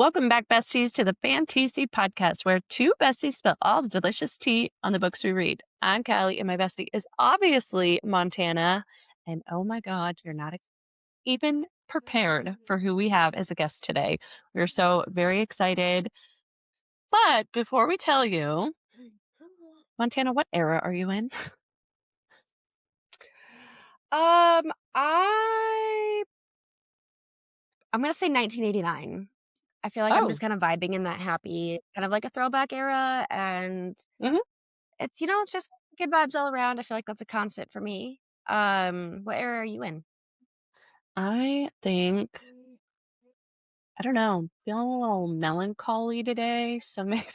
Welcome back, besties, to the FanTEAsy podcast, where two besties spill all the delicious tea on the books we read. I'm Callie, and my bestie is obviously Montana. And oh my God, you're not even prepared for who we have as a guest today. We're so very excited. But before we tell you, Montana, what era are you in? I'm gonna say 1989. I feel like I'm just kind of vibing in that happy, kind of like a throwback era, and Mhm. it's just good vibes all around. I feel like that's a constant for me. What era are you in? I think, I don't know, feeling a little melancholy today. So maybe,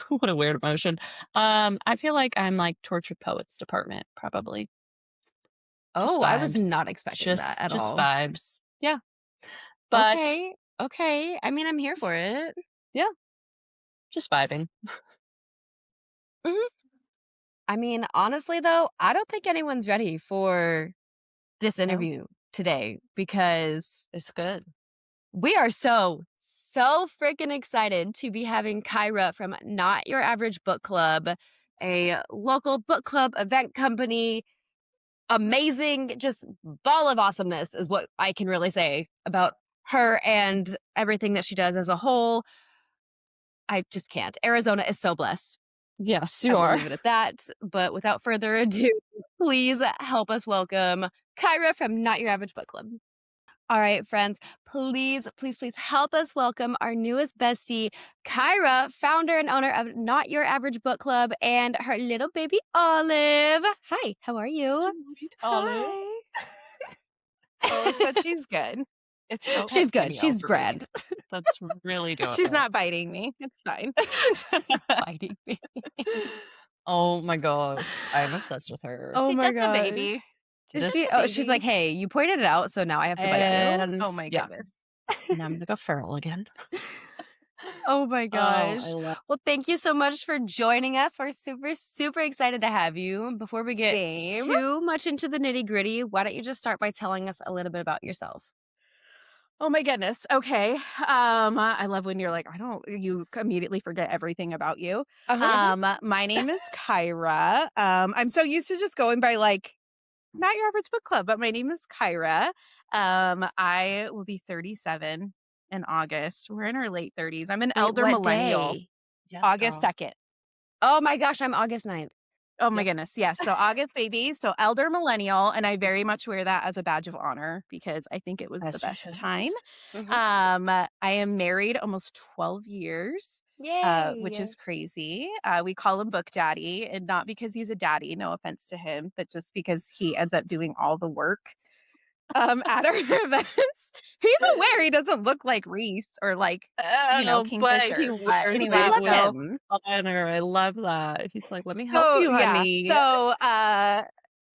what a weird emotion. I feel like I'm like tortured poets department, probably. Just Oh, I was vibes. not expecting that at Just all. vibes. Yeah. But Okay. I mean, I'm here for it. yeah, just vibing. Mhm. I mean, honestly, though, I don't think anyone's ready for this No, interview today because it's good. we are so freaking excited to be having Kyra from Not Your Average Book Club, a local book club event company. Amazing, just ball of awesomeness is what I can really say about her and everything that she does as a whole. I just can't. Arizona is so blessed. Yes, I you will are. leave it at that. But without further ado, please help us welcome Kyra from Not Your Average Book Club. All right, friends, please help us welcome our newest bestie, Kyra, founder and owner of Not Your Average Book Club, and her little baby, Olive. Hi, how are you? Sweet Hi. Oh, but she's good. It's so She's good. video She's for me. grand. That's really doing She's it. not biting me. It's fine. She's not biting me. Oh my gosh. I'm obsessed with her. Oh She's my just a gosh. baby. Is This- she? Oh, she's like, hey, you pointed it out, so now I have to bite you. And Oh my yeah, goodness. and I'm gonna go feral again. Oh my gosh. I love Well, thank you so much for joining us. We're super excited to have you. Before we get Same. too much into the nitty-gritty, why don't you just start by telling us a little bit about yourself? Oh my goodness. Okay. I love when you're like, you immediately forget everything about you. My name is Kyra. I'm so used to just going by like Not Your Average Book Club, but my name is Kyra. I will be 37 in August. We're in our late 30s. I'm an Wait, elder what millennial. day? yes, August girl. 2nd. Oh my gosh, I'm August 9th. Oh my goodness. Yes. So August baby. So elder millennial. And I very much wear that as a badge of honor because I think it was As the you best should. time. Mhm. I am married almost 12 years, Yay. which is crazy. We call him Book Daddy, and not because he's a daddy, no offense to him, but just because he ends up doing all the work at our events. He's aware he doesn't look like Reese or like, But Kingfisher. he wears Anyway, that love with him. honor. I love that. He's like, let me help So you, yeah, honey. so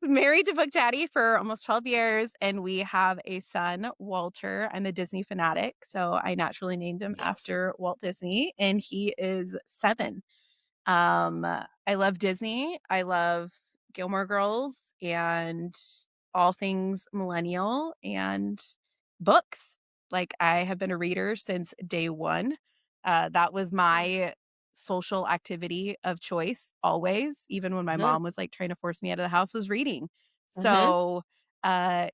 married to Book Daddy for almost 12 years, and we have a son, Walter. I'm a Disney fanatic, so I naturally named him after Walt Disney, and he is 7. I love Disney. I love Gilmore Girls and all things millennial and books. Like, I have been a reader since day one. That was my social activity of choice always, even when my mom was like trying to force me out of the house, was reading. So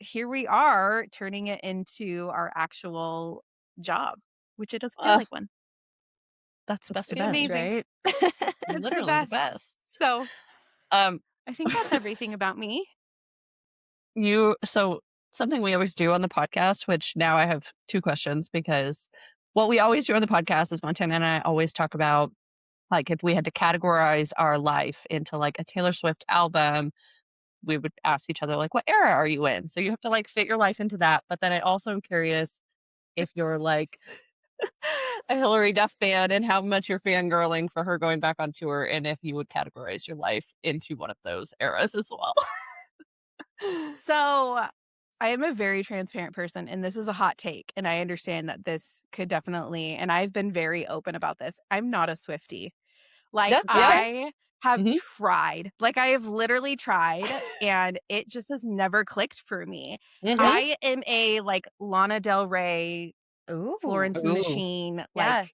here we are turning it into our actual job, which it doesn't feel like one. That's the best It's of the best, amazing. right? It's Literally the best. So Um, I think that's everything about me. so something we always do on the podcast, which now I have 2 questions, because what we always do on the podcast is Montana and I always talk about, like, if we had to categorize our life into like a Taylor Swift album, we would ask each other, like, what era are you in? So you have to like fit your life into that. But then I also am curious if you're like a Hillary Duff fan and how much you're fangirling for her going back on tour, and if you would categorize your life into one of those eras as well. So I am a very transparent person, and this is a hot take, and I understand that this could definitely, and I've been very open about this. I'm not a Swiftie. Like, Yeah. I have Mhm. tried. Like, I have literally tried, and it just has never clicked for me. Mhm. I am a like Lana Del Rey Ooh. Florence and the Machine. Yeah. Like,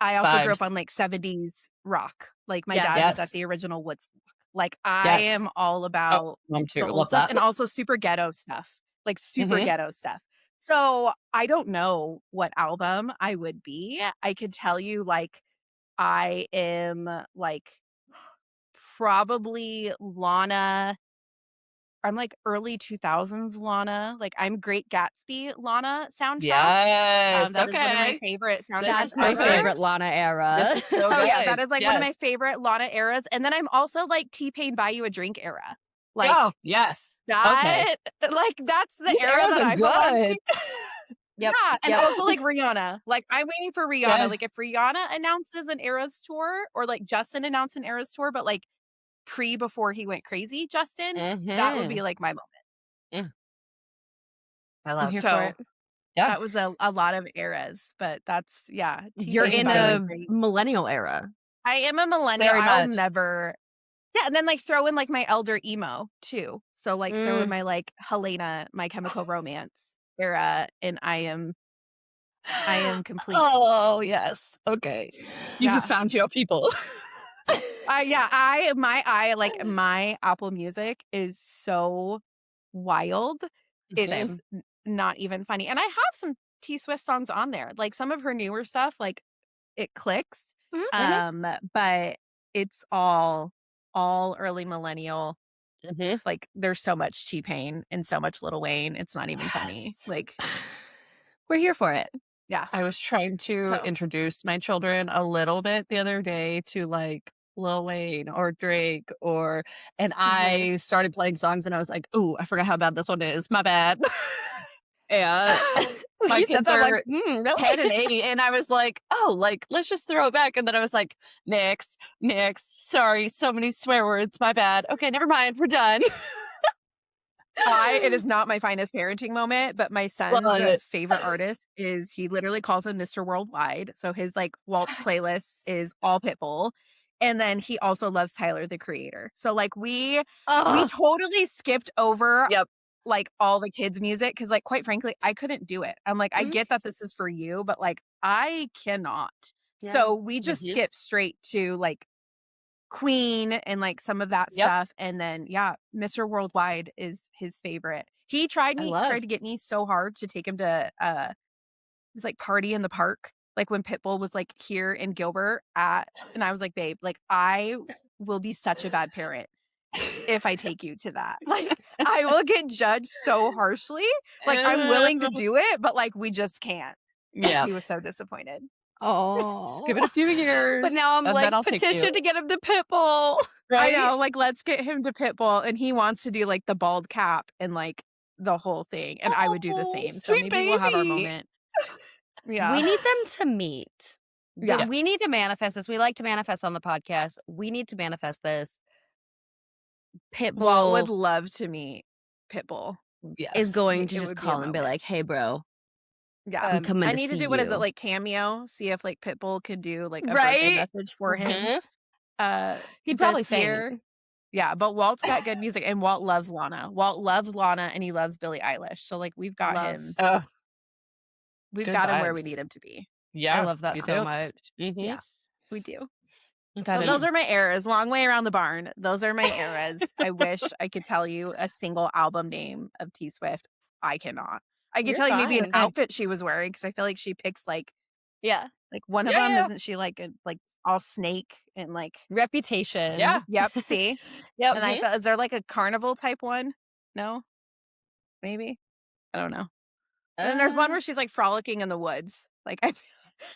I also grew up Vibes. on like 70s rock. Like my Yeah. dad was at Yes. the original Woodstock. Like I Yes. am all Oh, about mom too. the old Love stuff that. and also super ghetto stuff. Like super Mhm. ghetto stuff. So I don't know what album I would be. I could tell you like I am like probably Lana. I'm like early 2000s Lana. Like I'm Great Gatsby Lana soundtrack. Yes. That is one of my Okay. favorite soundtracks That's my ever. favorite Lana era. This is so Oh yeah, good. that is like one of my Yes. favorite Lana eras. And then I'm also like T-Pain Buy You a Drink era. Like Oh, yes. Okay. that, like that's the These era eras that are I belong to. good. Yep. Yeah, and Yep. also like Rihanna. Like I'm waiting for Rihanna. Yeah. Like if Rihanna announces an Eras tour, or like Justin announced an Eras tour, but like before he went crazy, Justin, that would Mhm. be like my moment. I I'm love here it. for So it. Yeah. that was a lot of eras, but that's You're T-Pain in Buy You a Drink. millennial era. I am a millennial. Very I'll much. never. Yeah, and then like throw in like my elder emo too. So like throw in my like Helena, My Chemical Romance era, and I am complete. Oh, yes. Okay. You Yeah. have found your people. My Apple Music is so wild. It's Same. not even funny. And I have some T Swift songs on there. Like some of her newer stuff, like it clicks. But it's all early millennial. Like there's so much T-Pain and so much Lil Wayne. It's not even funny. Yes. Like We're here for it. yeah. I was trying to So introduce my children a little bit the other day to like Lil Wayne or Drake and I started playing songs and I was like, "Ooh, I forgot how bad this one is. My bad." Yeah. My You said kids that, are like, 10 really? and 8 and I was like, "Oh, like let's just throw it back." And then I was like, "Next. Sorry, so many swear words. My bad. Okay, never mind. We're done." it is not my finest parenting moment, but my son's Love it. favorite artist is, he literally calls him Mr. Worldwide. So his like waltz Yes. playlist is all Pitbull. And then he also loves Tyler the Creator. So like we Oh, totally skipped over yep. like all the kids' music because like quite frankly, I couldn't do it. I'm like, I get that this is for you, but like I cannot. Yeah. So we just skipped straight to like Queen and like some of that Yep. stuff. And then Mr. Worldwide is his favorite. He tried to get me so hard to take him to it was like Party in the Park, like when Pitbull was like here in Gilbert and I was like, babe, like I will be such a bad parent if I take you to that. Like I will get judged so harshly. Like I'm willing to do it, but like we just can't. Yeah. He was so disappointed. Oh. Give it a few years. But now I'm and like then I'll take you. petition to get him to Pitbull. Right? I know, like let's get him to Pitbull, and he wants to do like the bald cap and like the whole thing, and I would do the same. So Sweet maybe we'll have our baby. moment. Yeah, We need them to meet. Yeah. We need to manifest this. We like to manifest on the podcast. We need to manifest this. Pitbull Walt would love to meet Pitbull. Yes. is going It to just would be a call and be moment. like, "Hey, bro, Yeah, I'm coming I to need to see do what is you." it like cameo? See if like Pitbull could do like a birthday Right? message for him. He'd probably This year. faint. Yeah, but Walt's got good music, and Walt loves Lana. Walt loves Lana, and he loves Billie Eilish. So like we've got him. We've good got him where we vibes. need him to be. Yeah. I love that you so do. much. Yeah, we do. That So is- those are my eras. Long way around the barn. Those are my eras. I wish I could tell you a single album name of T Swift. I cannot. I could You're tell you maybe an fine. outfit she was wearing because I feel like she picks like Yeah. one of Yeah, them. yeah. Isn't she like all snake and like? Reputation. Yeah. Yep. See. Yep. And I felt, is there like a carnival type one? No. Maybe. I don't know. And then there's one where she's like frolicking in the woods. Like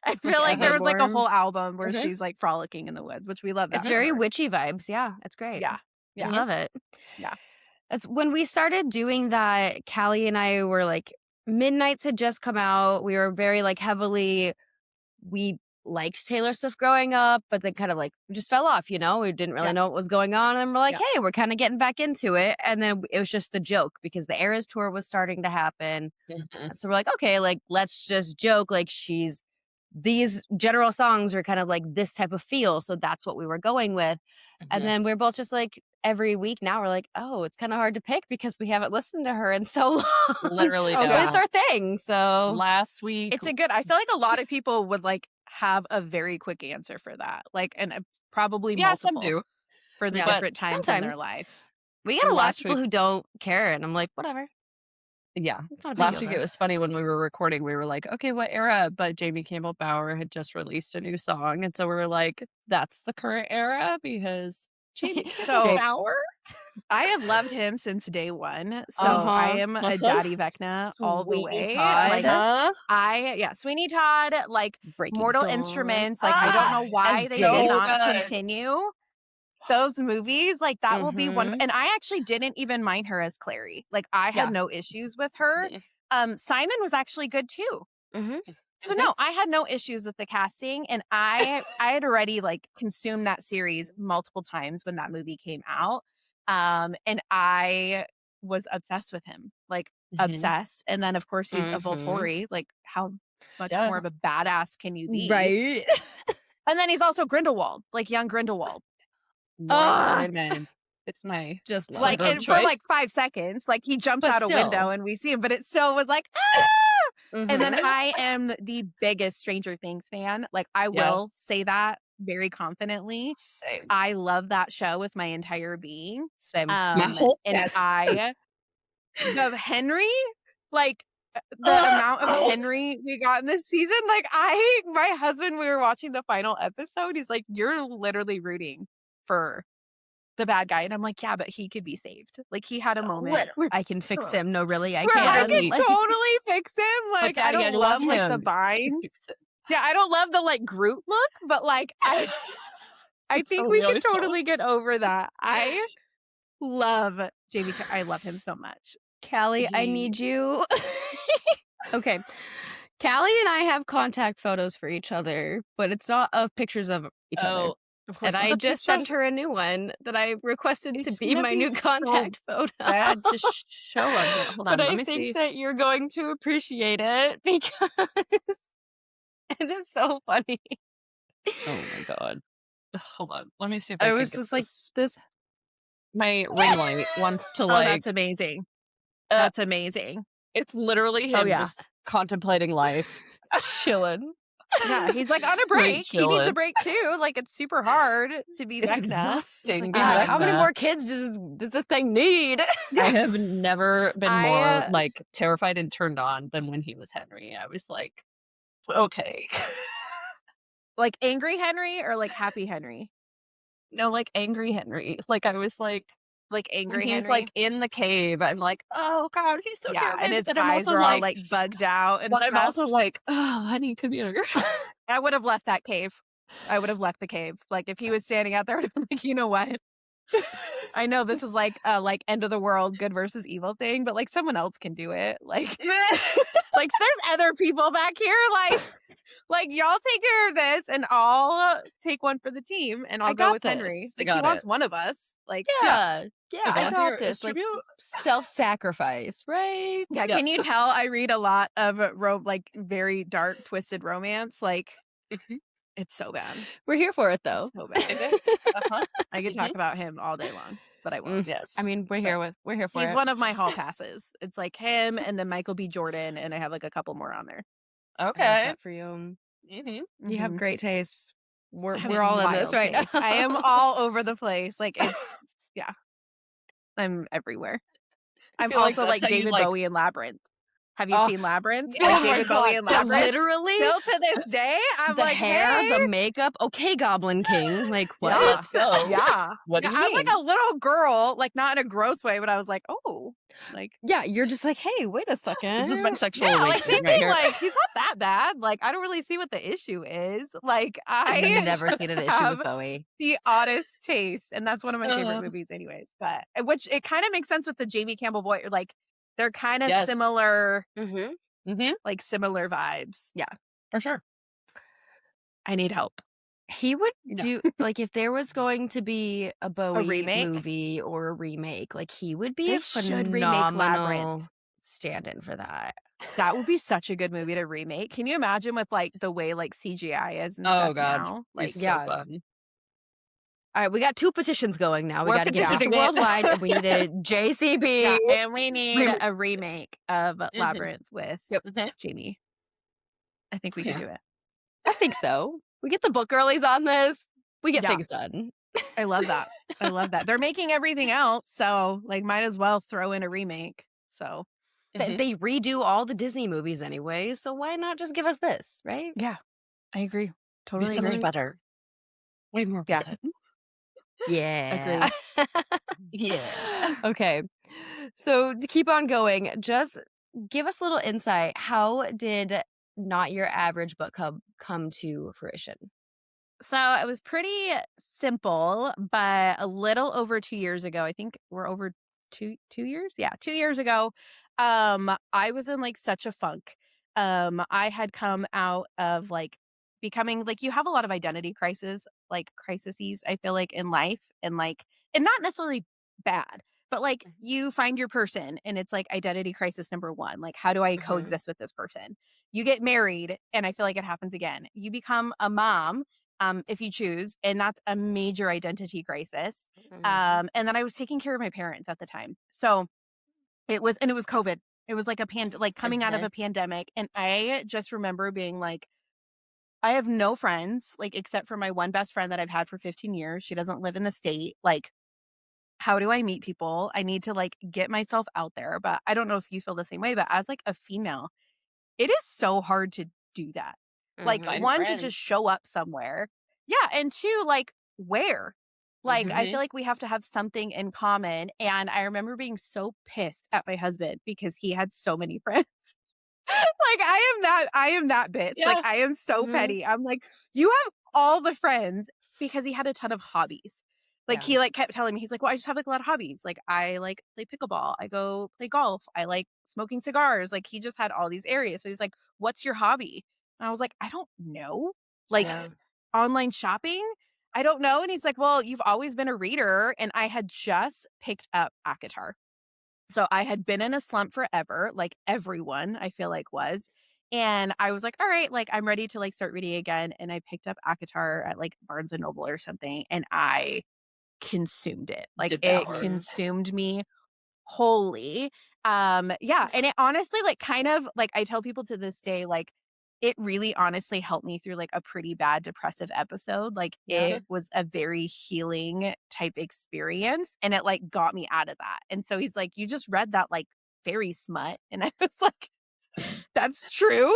I feel like there was like a Everborn. whole album where Okay. she's like frolicking in the woods, which we love that. It's for very her. witchy vibes. Yeah. It's great. Yeah. I love it. Yeah. It's when we started doing that, Callie and I were like, Midnights had just come out. We were very like we liked Taylor Swift growing up, but then kind of like just fell off, you know? We didn't really Yeah. know what was going on. And we're like, Yeah. hey, we're kind of getting back into it. And then it was just the joke because the Eras tour was starting to happen. So we're like, okay, like let's just joke. Like these general songs are kind of like this type of feel. So that's what we were going with. And then we're both just like, every week now we're like, oh, it's kind of hard to pick because we haven't listened to her in so long. Literally, Oh, no. But it's our thing. So Last week, It's a good, I feel like a lot of people would like have a very quick answer for that. Like, and probably yeah, some multiple do. for the Yeah. different times in their Sometimes. life. we got a lot of Last people week- who don't care. And I'm like, whatever. Yeah. It's not a big Last deal week to it us. was funny when we were recording. We were like, okay, what era? But Jamie Campbell Bower had just released a new song, and so we were like, that's the current era because Jamie So- Campbell Bower. I have loved him since day one. So Uh-huh. I am a Daddy Vecna all the Sweeney way. Todd. Like, Sweeney Todd, like Breaking Mortal Dawn. Instruments. Like, I don't know why as they Jade. did not good. continue those movies. Like, that will be one. Mhm. And I actually didn't even mind her as Clary. Like, I had Yeah. no issues with her. Simon was actually good too. Mhm. So no, I had no issues with the casting, and I had already like consumed that series multiple times when that movie came out. And I was obsessed with him, like obsessed. And then of course he's a Volturi. Like, how much Yeah. more of a badass can you be? Right. And then he's also Grindelwald, like young Grindelwald. Man, it's my Just love Like, Like, and for like 5 seconds, like he jumps But out a window still. and we see him, but it still was like, ah! And then Mhm. I am the biggest Stranger Things fan. Like, I will say that very confidently. same. I love that show with my entire being. Same. My whole And chest. of Henry, like the amount of Henry we got in this season, like my husband, we were watching the final episode. He's like, you're literally rooting for the bad guy. And I'm like, yeah, but he could be saved. Like, he had a moment where I can fix him. No, really, I where I can't. can Like, totally fix him. Like, I Daddy, don't love love like the him. vines. Yeah, I don't love the like Groot look, but like I It's think so we real, can he's tall. totally get over that. I love Jamie. I love him so much. Callie, I He- need you. Okay. Callie and I have contact photos for each other, but it's not of pictures of each other. Of course, And all I the just sent pictures her a new one that I requested to It's be gonna my be new so contact photo. bad to show on here. Hold on, But let I me think see. that you're going to appreciate it because it is so funny. Oh my god. Hold on. Let me see if I can was get just like, this. My ring light wants to Oh, like. that's amazing. uh, That's amazing. It's literally him Oh, yeah. just contemplating life, chilling. Yeah, he's like on a Straight break. He needs a chilling. break too. Like, it's super hard to be It's Vecna. exhausting. like, being God, yeah, how many Vecna. more kids does this thing need? I have never been more I, like terrified and turned on than when he was Henry. I was like, okay. like angry Henry or like happy Henry? No, like angry Henry. Like I was like, Like when angry he's Henry. like in the cave, I'm like, oh god, he's so yeah, terrifying. and his But then I'm eyes also were all like bugged out and but I'm stuff. also like, oh, honey, come here. I would have left that cave. I would have left the cave. Like, if he was standing out there, I'd be like, you know what? I know this is like a like end of the world, good versus evil thing, but like someone else can do it. Like, like there's other people back here. Like y'all take care of this, and I'll take one for the team, and I'll go got with Henry. this. I Like, he got wants it. one of us. Like, Yeah, I volunteer got is this. Like tribute. self-sacrifice, right? yeah. Yeah. Can you tell I read a lot of like very dark, twisted romance? Like, Mhm. it's so bad. We're here for it though. So bad. It is. Uh-huh. I could talk about him all day long, but I won't. Yes. I mean, we're here for He's it. one of my hall passes. It's like him and then Michael B. Jordan, and I have like a couple more on there. I love okay. that for you. Mm-hmm. You have Mhm. great taste. We're I have we're all in this wild right taste. now. I am all over the place. Like, it's yeah. I'm everywhere. I'm feel like also that's like how you, David like- Bowie in Labyrinth. Have you Oh. seen Labyrinth? Oh Like my David Bowie in God, Labyrinth. literally? Still to this day, I'm The like, hair, hey. the makeup. Okay, Goblin King. Like what? Yeah. Let's go. Yeah. What do Yeah, you I was mean? like a little girl, like not in a gross way, but I was like, oh, like Yeah, you're just like, hey, wait a second. This is my sexual yeah, like awakening same right thing. here. Like, he's not that bad. Like, I don't really see what the issue is. Like, I I've never just seen an issue have with Bowie. the oddest taste, and that's one of my favorite Uh. movies, anyways. But which it kind of makes sense with the Jamie Campbell boy. Like, they're kind of Yes. similar, Mm-hmm. Mm-hmm. like similar vibes. For sure. I need help. He would No. do like if there was going to be a Bowie remake? movie or a remake, like he would be They a should remake phenomenal Labyrinth. stand-in for that. That would be such a good movie to remake. Can you imagine with like the way like CGI is and Oh stuff god. now? Like Like, yeah. so fun. All right, we got 2 petitions going now. We We're got to get this to petitioning it. worldwide, and we need a JCB. Yeah, and we need a remake of Labyrinth with Jamie. I think we can do it. I think so. We get the book girlies on this. We get Yeah. things done. I love that. I love that. They're making everything else, so like might as well throw in a remake. So They redo all the Disney movies anyway, so why not just give us this, right? yeah, I agree. Totally so much agree. better. Way more Yeah. worth it. Yeah. Yeah. Okay. So to keep on going, just give us a little insight. How did Not Your Average Book Club come to fruition? So it was pretty simple, but a little over 2 years ago, I think we're over 2 years. Yeah, 2 years ago, I was in like such a funk. I had come out of like becoming like you have a lot of identity crises, I feel like in life, and not necessarily bad, but like you find your person and it's like identity crisis number 1. Like, how do I coexist with this person? You get married, and I feel like it happens again. You become a mom, if you choose, and that's a major identity crisis. And then I was taking care of my parents at the time. So it was COVID. It was like coming out of a pandemic. And I just remember being like, I have no friends, like, except for my one best friend that I've had for 15 years. She doesn't live in the state. Like, how do I meet people? I need to like get myself out there. But I don't know if you feel the same way, but as like a female, it is so hard to do that. Like, Find one, friends. to just show up somewhere. Yeah. And 2, like, where? Like, I feel like we have to have something in common. And I remember being so pissed at my husband because he had so many friends. Like, I am that bitch. Yeah. Like, I am so petty. I'm like, you have all the friends, because he had a ton of hobbies. Like, he like kept telling me, he's like, well, I just have like a lot of hobbies. Like, I like play pickleball. I go play golf. I like smoking cigars. Like, he just had all these areas. So he's like, what's your hobby? And I was like, I don't know. Like, online shopping? I don't know. And he's like, well, you've always been a reader. And I had just picked up ACOTAR. So I had been in a slump forever, like everyone I feel like was. And I was like, all right, like I'm ready to like start reading again. And I picked up ACOTAR at like Barnes and Noble or something, and I consumed it. Like, Devoured. it consumed me wholly. Yeah. And it honestly, like, kind of like, I tell people to this day, like, it really honestly helped me through like a pretty bad depressive episode. Like, it was a very healing type experience, and it like got me out of that. And so he's like, you just read that like fairy smut. And I was like, that's true,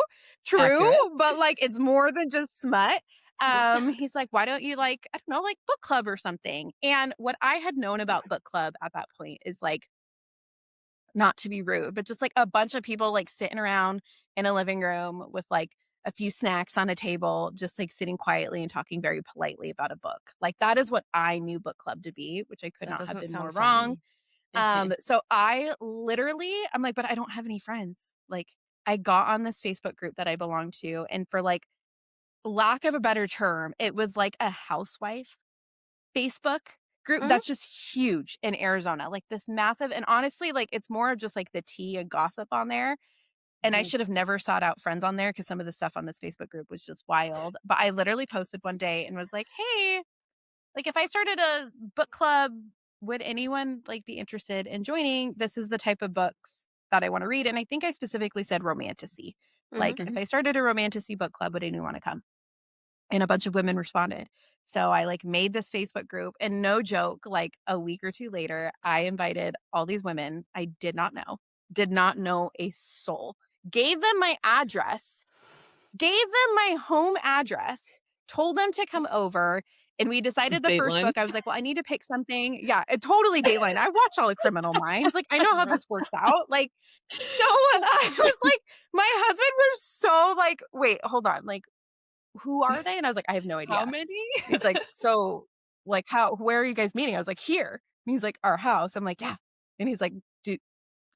Accurate. but like, it's more than just smut. He's like, why don't you like, I don't know, like book club or something? And what I had known about book club at that point is like, not to be rude, but just like a bunch of people like sitting around in a living room with like a few snacks on a table, just like sitting quietly and talking very politely about a book. Like, that is what I knew book club to be, which I could not have been more wrong. So I literally, I'm like, but I don't have any friends. Like, I got on this Facebook group that I belong to, and for like lack of a better term, it was like a housewife Facebook group that's just huge in Arizona, like this massive. And honestly, like, it's more of just like the tea and gossip on there. And I should have never sought out friends on there, because some of the stuff on this Facebook group was just wild. But I literally posted one day and was like, hey, like, if I started a book club, would anyone like be interested in joining? This is the type of books that I want to read. And I think I specifically said romantasy. Like, if I started a romantasy book club, would anyone want to come? And a bunch of women responded. So I like made this Facebook group, and no joke, like a week or 2 later, I invited all these women I did not know a soul, gave them my address, gave them my home address, told them to come over. And we decided the first book, I was like, well, I need to pick something. Yeah, totally Dateline. I watch all the Criminal Minds. Like, I know how this works out. Like, so I was like, my husband was so like, wait, hold on. Like, who are they? And I was like, I have no idea. How many? He's like, so like, where are you guys meeting? I was like, here. And he's like, our house. I'm like, yeah. And he's like,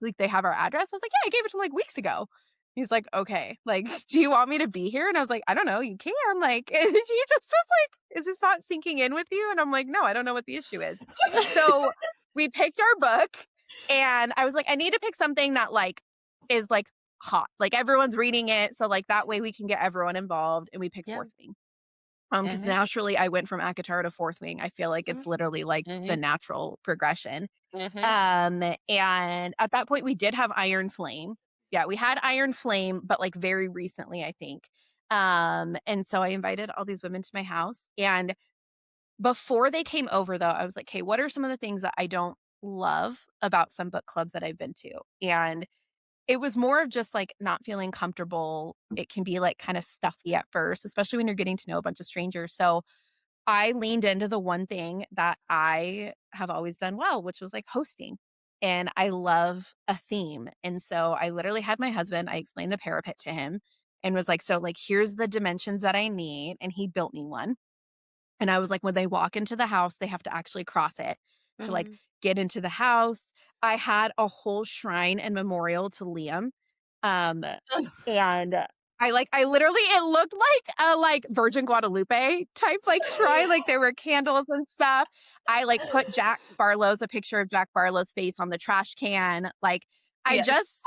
like, they have our address? I was like, yeah, I gave it to him like weeks ago. He's like, okay, like, do you want me to be here? And I was like, I don't know, you can. Like, and he just was like, is this not sinking in with you? And I'm like, no, I don't know what the issue is. So we picked our book, and I was like, I need to pick something that like is like hot, like everyone's reading it, so like that way we can get everyone involved. And we picked Fourth Wing. Because naturally I went from ACOTAR to Fourth Wing. I feel like it's literally like the natural progression. And at that point we did have Iron Flame. Yeah, we had Iron Flame, but like very recently, I think. And so I invited all these women to my house. And before they came over, though, I was like, "Hey, what are some of the things that I don't love about some book clubs that I've been to?" And it was more of just like not feeling comfortable. It can be like kind of stuffy at first, especially when you're getting to know a bunch of strangers. So I leaned into the one thing that I have always done well, which was like hosting. And I love a theme. And so I literally had my husband, I explained the parapet to him and was like, "So, like, here's the dimensions that I need." And he built me one. And I was like, when they walk into the house, they have to actually cross it to like get into the house. I had a whole shrine and memorial to Liam. Um, and I literally, it looked like a like Virgin Guadalupe type like shrine. Like there were candles and stuff. I like put a picture of Jack Barlow's face on the trash can. Like I just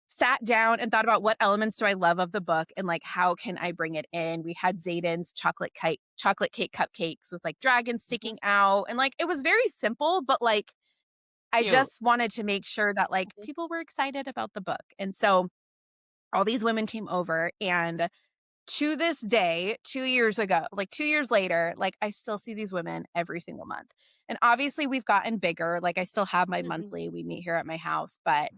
sat down and thought about what elements do I love of the book and like how can I bring it in. We had Zayden's chocolate cake cupcakes with like dragons sticking out. And like it was very simple, but like I just wanted to make sure that like people were excited about the book. And so all these women came over, and to this day, 2 years ago, like 2 years later, like I still see these women every single month. And obviously we've gotten bigger. Like I still have my monthly, we meet here at my house, but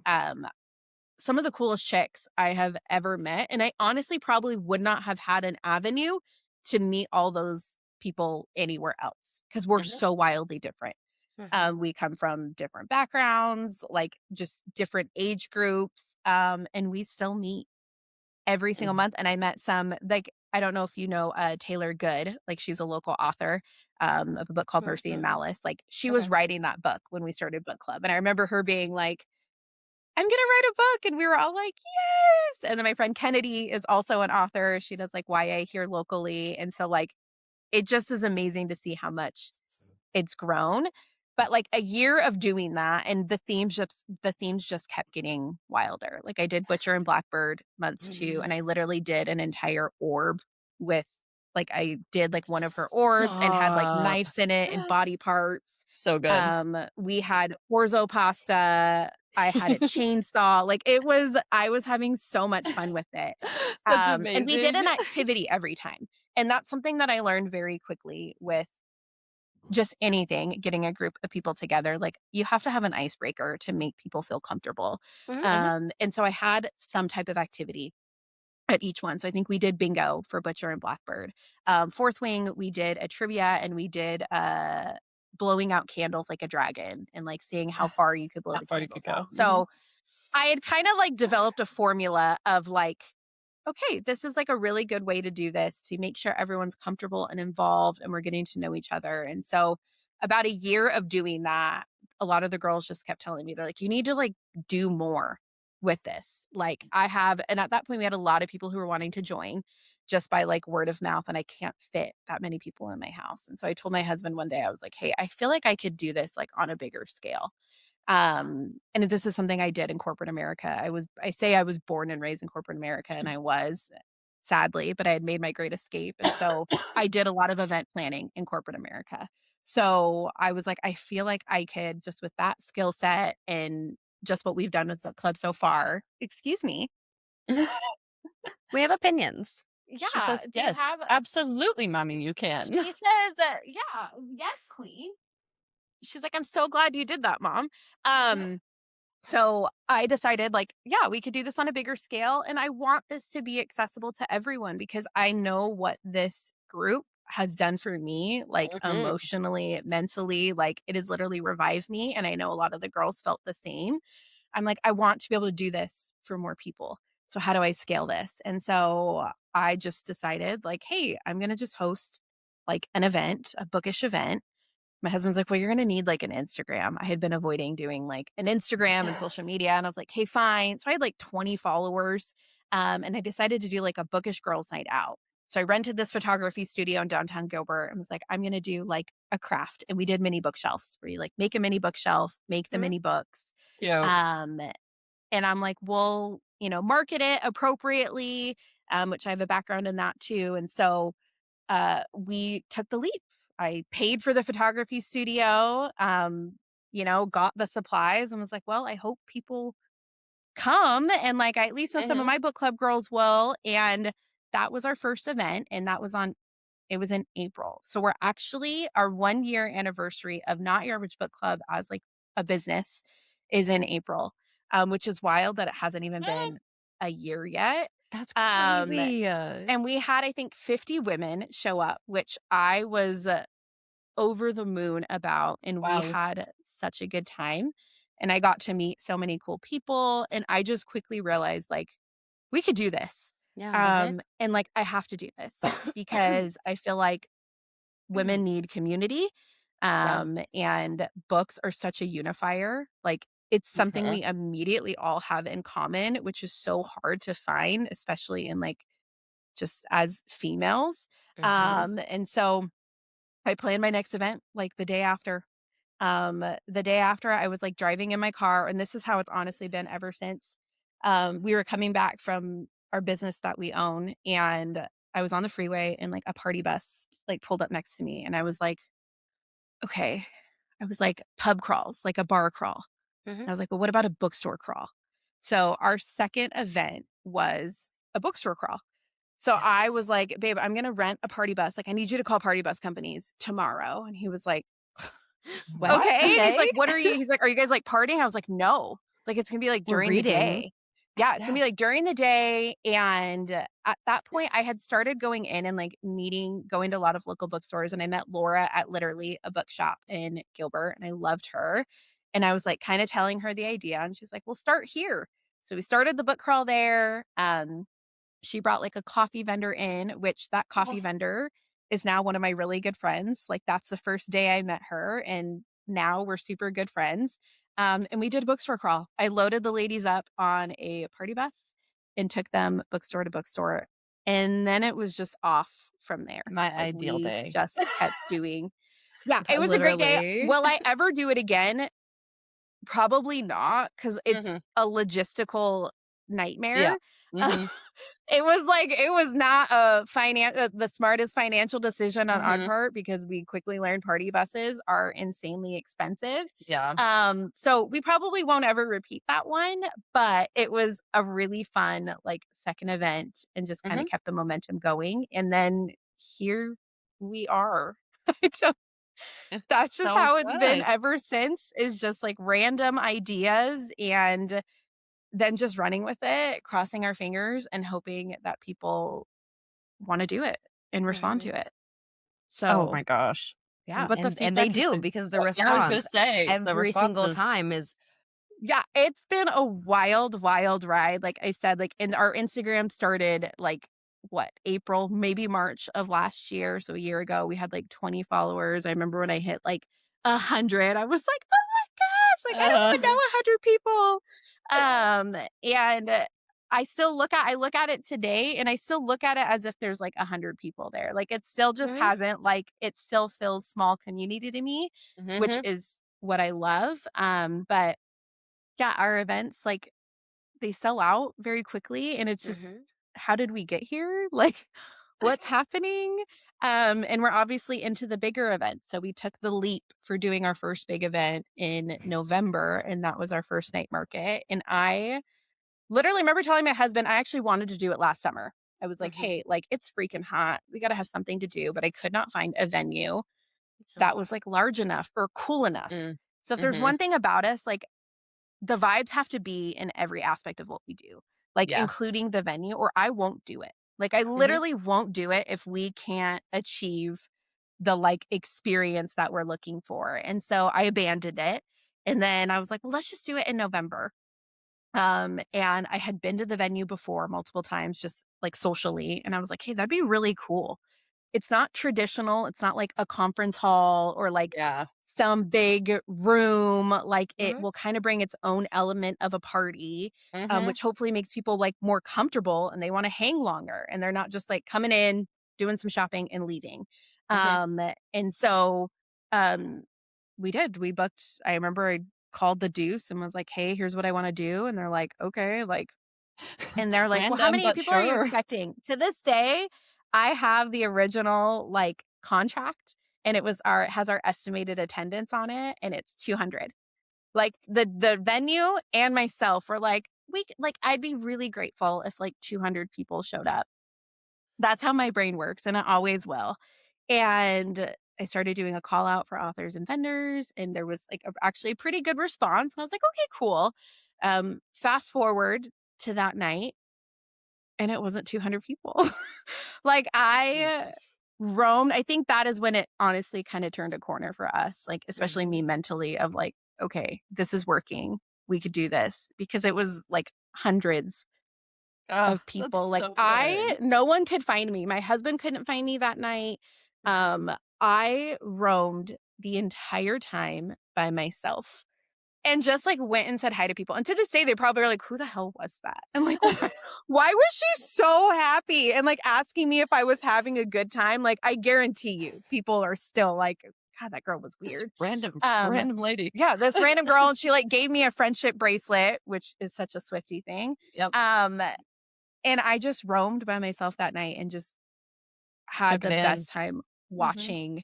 some of the coolest chicks I have ever met. And I honestly probably would not have had an avenue to meet all those people anywhere else because we're so wildly different. We come from different backgrounds, like just different age groups, and we still meet every single month. And I met some, like, I don't know if you know Taylor Good, like she's a local author of a book called Mercy and Malice. Like she was writing that book when we started book club. And I remember her being like, "I'm going to write a book." And we were all like, "Yes." And then my friend Kennedy is also an author. She does like YA here locally. And so like, it just is amazing to see how much it's grown. But like a year of doing that and the themes just kept getting wilder. Like I did Butcher and Blackbird month 2, and I literally did an entire orb with like I did like one of her orbs and had like knives in it and body parts. So good. We had orzo pasta. I had a chainsaw. Like I was having so much fun with it. That's amazing. And we did an activity every time. And that's something that I learned very quickly with just anything, getting a group of people together. Like you have to have an icebreaker to make people feel comfortable. And so I had some type of activity at each one. So I think we did bingo for Butcher and Blackbird. Fourth Wing, we did a trivia and we did blowing out candles like a dragon and like seeing how far you could blow the candles out. So I had kind of like developed a formula of like, okay, this is like a really good way to do this to make sure everyone's comfortable and involved and we're getting to know each other. And so about a year of doing that, a lot of the girls just kept telling me, they're like, "You need to like do more with this." Like and at that point we had a lot of people who were wanting to join just by like word of mouth, and I can't fit that many people in my house. And so I told my husband one day, I was like, "Hey, I feel like I could do this like on a bigger scale." And this is something I did in corporate America. I say I was born and raised in corporate America, and I was, sadly, but I had made my great escape. And so I did a lot of event planning in corporate America. So I was like, I feel like I could just with that skill set and just what we've done with the club so far. Excuse me. We have opinions. She Yeah. says, Do you yes, have absolutely, mommy, you can. She says, yeah, yes, queen. She's like, "I'm so glad you did that, mom." So I decided like, yeah, we could do this on a bigger scale. And I want this to be accessible to everyone because I know what this group has done for me, like emotionally, mentally, like it has literally revived me. And I know a lot of the girls felt the same. I'm like, I want to be able to do this for more people. So how do I scale this? And so I just decided like, hey, I'm going to just host like an event, a bookish event. My husband's like, "Well, you're going to need like an Instagram." I had been avoiding doing like an Instagram and social media. And I was like, "Hey, fine." So I had like 20 followers. And I decided to do like a bookish girls night out. So I rented this photography studio in downtown Gilbert and was like, I'm going to do like a craft. And we did mini bookshelves where you like make a mini bookshelf, make the mini books. Cute. And I'm like, well, market it appropriately, which I have a background in that too. And so we took the leap. I paid for the photography studio, got the supplies and was like, well, I hope people come and like I at least know some of my book club girls will. And that was our first event. And it was in April. So we're actually our 1 year anniversary of Not Your Average Book Club as like a business is in April, which is wild that it hasn't even been a year yet. That's Um, crazy. and we had, I think, 50 women show up, which I was over the moon about. And we Wow. had such a good time. And I got to meet so many cool people. And I just quickly realized, like, we could do this. Yeah. And like, I have to do this because I feel like women need community. And books are such a unifier. Like, it's something we immediately all have in common, which is so hard to find, especially in like just as females. And so I planned my next event like the day after. The day after I was like driving in my car, and this is how it's honestly been ever since. We were coming back from our business that we own, and I was on the freeway and like a party bus like pulled up next to me, and I was like, okay. I was like, pub crawls, like a bar crawl. And I was like, well, what about a bookstore crawl? So our second event was a bookstore crawl. So I was like, babe, I'm going to rent a party bus. Like, I need you to call party bus companies tomorrow. And he was like, okay. And he's like, what are you? He's like, are you guys like partying? I was like, no. Like, it's going to be like during the day. Yeah, it's going to be like during the day. And at that point, I had started going in and like going to a lot of local bookstores. And I met Laura at literally a bookshop in Gilbert. And I loved her. And I was like kind of telling her the idea. And she's like, we'll start here. So we started the book crawl there. She brought like a coffee vendor in, which that coffee vendor is now one of my really good friends. Like, that's the first day I met her. And now we're super good friends. And we did a bookstore crawl. I loaded the ladies up on a party bus and took them bookstore to bookstore. And then it was just off from there. My Like, ideal we day. just kept doing. Yeah, it was a great day. Will I ever do it again? Probably not, because it's a logistical nightmare. Yeah. It was not the smartest financial decision on our part, because we quickly learned party buses are insanely expensive. Yeah. So we probably won't ever repeat that one, but it was a really fun like second event and just kind of kept the momentum going. And then here we are. That's just so how it's been good. ever since, is just like random ideas and then just running with it, crossing our fingers and hoping that people want to do it and respond to it. So, Oh my gosh. yeah. But the And feedback they has do been because the yeah, response, I was gonna say the every single responses. time is Yeah, it's been a wild, wild ride. Like I said, like our Instagram started like April, maybe March of last year. So a year ago, we had like 20 followers. I remember when I hit like 100, I was like, oh my gosh, like I don't even know 100 people. And I look at it today and I still look at it as if there's like 100 people there. Like, it still just hasn't, like, it still feels small community to me, which is what I love. But yeah, our events, like, they sell out very quickly, and it's just, how did we get here? Like, what's happening? And we're obviously into the bigger events. So we took the leap for doing our first big event in November, and that was our first night market. And I literally remember telling my husband, I actually wanted to do it last summer. I was like, hey, like, it's freaking hot. We got to have something to do, but I could not find a venue that was like large enough or cool enough. So if there's one thing about us, like, the vibes have to be in every aspect of what we do, like including the venue, or I won't do it. Like, I literally won't do it if we can't achieve the like experience that we're looking for. And so I abandoned it. And then I was like, well, let's just do it in November. And I had been to the venue before multiple times, just like socially. And I was like, hey, that'd be really cool. It's not traditional. It's not like a conference hall or like some big room. Like, it will kind of bring its own element of a party, which hopefully makes people like more comfortable and they want to hang longer and they're not just like coming in, doing some shopping and leaving. And so we booked, I remember I called the Deuce and was like, hey, here's what I want to do. And they're like, okay, like, and they're like, well, how many people are you expecting? To this day, I have the original like contract, and it has our estimated attendance on it, and it's 200. Like the venue and myself were like, I'd be really grateful if like 200 people showed up. That's how my brain works, and it always will. And I started doing a call out for authors and vendors, and there was like actually a pretty good response. And I was like, okay, cool. Fast forward to that night, and it wasn't 200 people. Like I roamed. I think that is when it honestly kind of turned a corner for us, like especially me mentally of like, okay, this is working. We could do this, because it was like hundreds of people. Like no one could find me. My husband couldn't find me that night. I roamed the entire time by myself and just like went and said hi to people. And to this day, they probably are like, who the hell was that? And like, why was she so happy? And like asking me if I was having a good time. Like, I guarantee you, people are still like, God, that girl was weird. This random lady. Yeah, this random girl. And she like gave me a friendship bracelet, which is such a Swiftie thing. Yep. And I just roamed by myself that night and just had the best time watching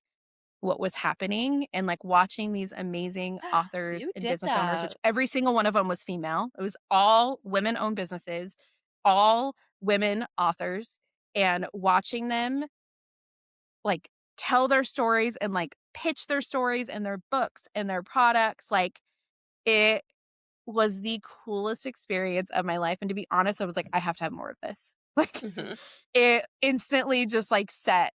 what was happening and like watching these amazing authors and business owners, which every single one of them was female. It was all women-owned businesses, all women authors, and watching them like tell their stories and like pitch their stories and their books and their products. Like it was the coolest experience of my life. And to be honest, I was like, I have to have more of this. Like it instantly just like set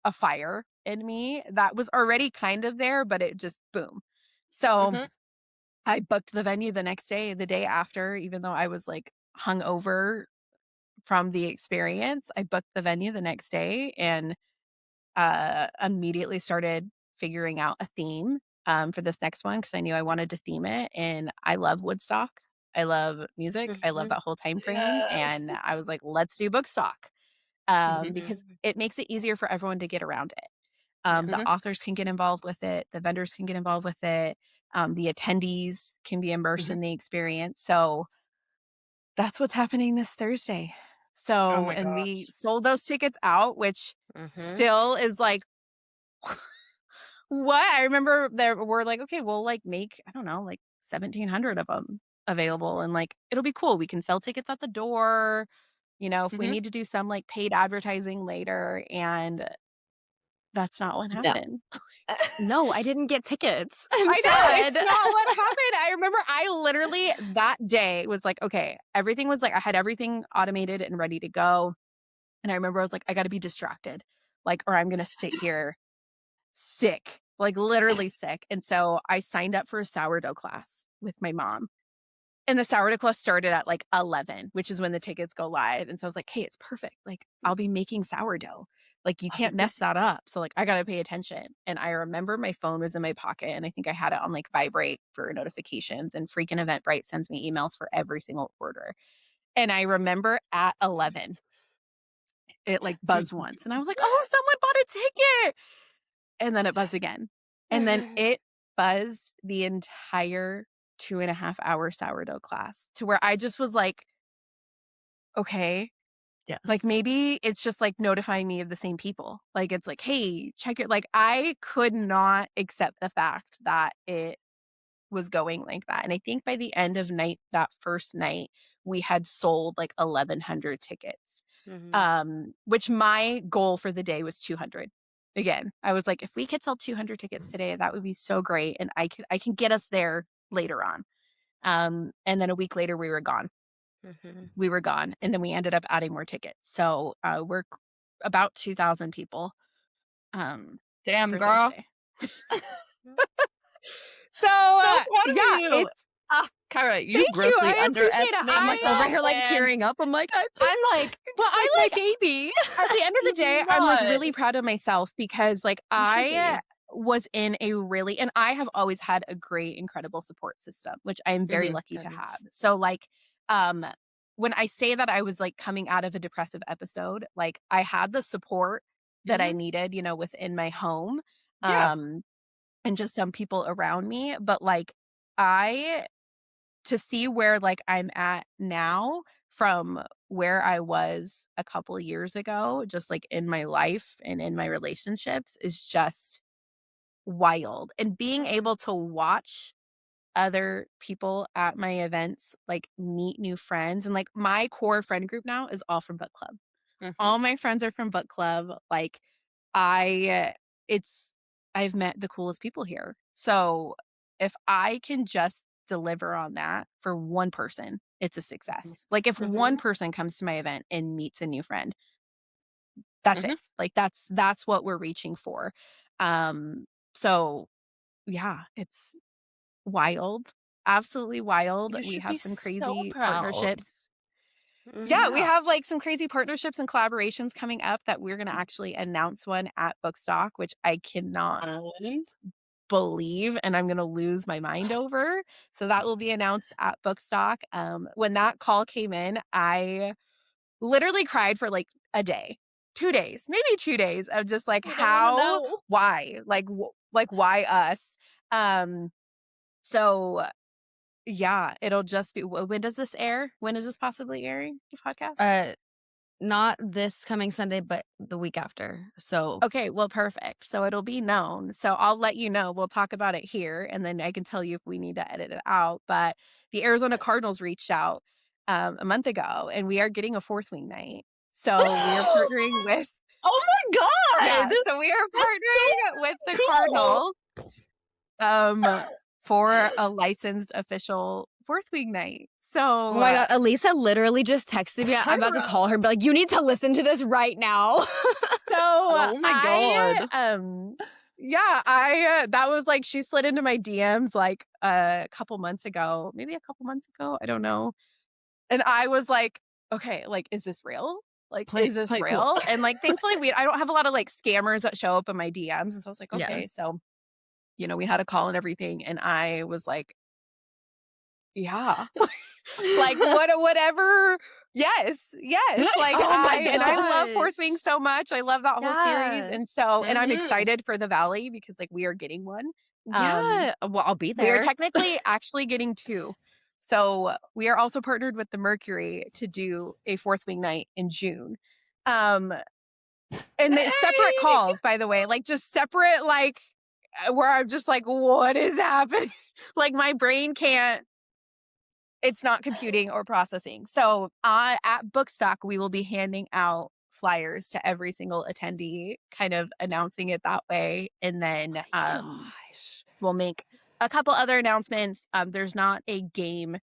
a fire in me that was already kind of there, but it just boom. So I booked the venue the next day, the day after, even though I was like hungover from the experience. I booked the venue the next day and immediately started figuring out a theme for this next one, because I knew I wanted to theme it. And I love Woodstock. I love music. I love that whole time frame. And I was like, let's do Bookstock. Because it makes it easier for everyone to get around it. The authors can get involved with it. The vendors can get involved with it. The attendees can be immersed in the experience. So that's what's happening this Thursday. So, and we sold those tickets out, which still is like, what? I remember there were like, okay, we'll like make, I don't know, like 1,700 of them available. And like, it'll be cool. We can sell tickets at the door, you know, if we need to do some like paid advertising later. And that's not what happened. No, I didn't get tickets. I know, it's not what happened. I remember I literally that day was like, okay, everything was like, I had everything automated and ready to go. And I remember I was like, I got to be distracted, like, or I'm going to sit here sick, like literally sick. And so I signed up for a sourdough class with my mom. And the sourdough class started at like 11, which is when the tickets go live. And so I was like, hey, it's perfect. Like, I'll be making sourdough. Like, you can't mess that up. So like, I got to pay attention. And I remember my phone was in my pocket, and I think I had it on like vibrate for notifications, and freaking Eventbrite sends me emails for every single order. And I remember at 11, it like buzzed once, and I was like, oh, someone bought a ticket. And then it buzzed again. And then it buzzed the entire 2.5-hour sourdough class, to where I just was like, okay, like maybe it's just like notifying me of the same people. Like it's like, hey, check it. Like I could not accept the fact that it was going like that. And I think by the end of that first night, we had sold like 1,100 tickets, which my goal for the day was 200. Again, I was like, if we could sell 200 tickets today, that would be so great. And I can get us there later on. And then a week later, we were gone. We were gone. And then we ended up adding more tickets. So we're about 2,000 people. Damn, girl. So yeah, it's Kyra, you grossly underestimated. I'm like over here like tearing up. I'm like, I like baby. At the end of the day, I'm like really proud of myself, because like I was in a really, and I have always had a great, incredible support system, which I am very lucky to have. So like, when I say that I was like coming out of a depressive episode, like I had the support that I needed, you know, within my home, and just some people around me. But like, I to see where like I'm at now from where I was a couple of years ago, just like in my life and in my relationships, is just wild. And being able to watch other people at my events like meet new friends, and like my core friend group now is all from book club. All my friends are from book club. Like I it's I've met the coolest people here. So if I can just deliver on that for one person, it's a success. Like if one person comes to my event and meets a new friend, that's it. Like that's what we're reaching for. So yeah, it's wild. Absolutely wild. You We should have be some so crazy proud. partnerships. Yeah, we have like some crazy partnerships and collaborations coming up that we're going to actually announce one at Bookstock, which I cannot believe and I'm going to lose my mind over. So that will be announced at Bookstock. When that call came in, I literally cried for like a day, 2 days, maybe 2 days of just like why, like why us? So yeah, it'll just be, when does this air? When is this possibly airing, the podcast? Not this coming Sunday, but the week after. So Okay, well, perfect. So it'll be known. So I'll let you know. We'll talk about it here, and then I can tell you if we need to edit it out. But the Arizona Cardinals reached out a month ago, and we are getting a fourth wing night. So we are partnering with. Oh my God! Yeah, so we are partnering with the Cardinals for a licensed official fourth wing night. So oh my God, Elisa literally just texted me. I'm about to call her and be like, you need to listen to this right now. So oh my God. I that was like, she slid into my DMs like a couple months ago, maybe a couple months ago, I don't know. And I was like, okay, like, is this real? Like, is this Play real? cool. And like, thankfully I don't have a lot of like scammers that show up in my DMs. And so I was like, Yeah. okay. So, you know, we had a call and everything. And I was like, yeah, like whatever. Yes. Like Oh my and I love Fourth gosh. Wing so much. I love that whole series. Yeah. And so, and I'm excited for the Valley because like we are getting one. Yeah. Well, I'll be We are there. technically actually getting 2. So we are also partnered with the Mercury to do a Fourth Wing night in June. And the separate calls, by the way, like just separate, like where I'm just like, what is happening? Like my brain can't, it's not computing or processing. So at Bookstock, we will be handing out flyers to every single attendee, kind of announcing it that way. And then we'll make a couple other announcements. There's not a game.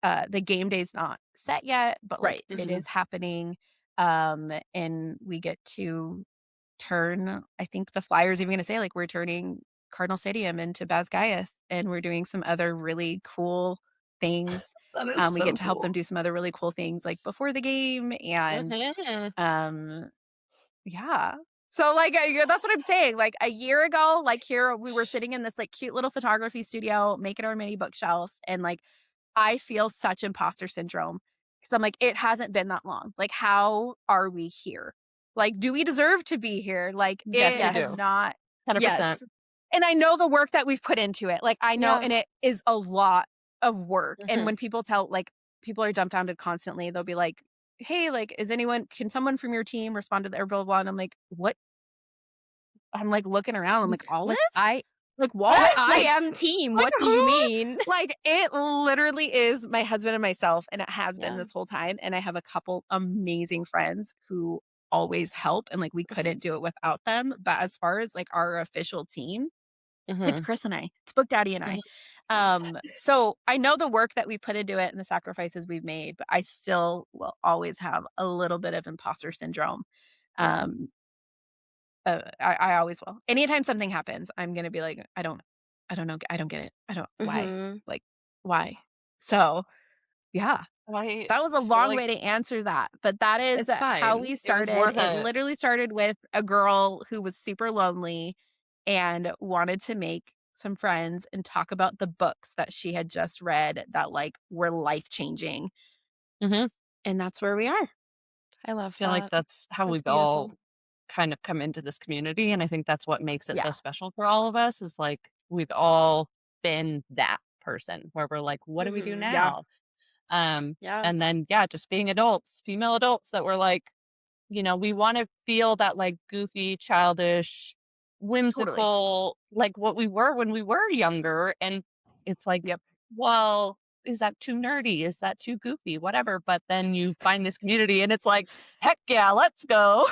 The game day's not set yet, but like it is happening. And we get to turn, I think the flyer's even going to say like we're turning Cardinal Stadium into Basgaiath, and we're doing some other really cool things. That is We so get to help cool. them do some other really cool things like before the game. And yeah. So like that's what I'm saying. Like a year ago, like here we were sitting in this like cute little photography studio making our mini bookshelves, and like I feel such imposter syndrome because I'm like, it hasn't been that long. Like, how are we here? Like, do we deserve to be here? Like, Yes, it you has do. not. 100%. Yes. And I know the work that we've put into it. Like, I know, and it is a lot of work. And when people tell, like, people are dumbfounded constantly, they'll be like, hey, like, can someone from your team respond to their blah, blah, blah? And I'm like, what? I'm like looking around. I'm like, Olive? Like what? I am team. What do you mean? Like it literally is my husband and myself, and it has been this whole time. And I have a couple amazing friends who always help, and like we couldn't do it without them. But as far as like our official team, it's Chris and I. It's Book Daddy and I. So I know the work that we put into it and the sacrifices we've made, but I still will always have a little bit of imposter syndrome. I always will. Anytime something happens, I'm gonna be like, I don't know, I don't get it. I don't why, like why. So yeah, that was a long way to answer that, but that is how we started. It literally started with a girl who was super lonely and wanted to make some friends and talk about the books that she had just read that like were life changing, and that's where we are. I love. I feel like that's how we've all kind of come into this community, and I think that's what makes it so special for all of us. Is like we've all been that person where we're like, what do we do Mhm. now? Yeah. And then, just being adults, female adults that were like, we want to feel that like goofy, childish, Totally. whimsical, like what we were when we were younger. And it's like, Yep. well, is that too nerdy? Is that too goofy? Whatever. But then you find this community and it's like, heck yeah, let's go.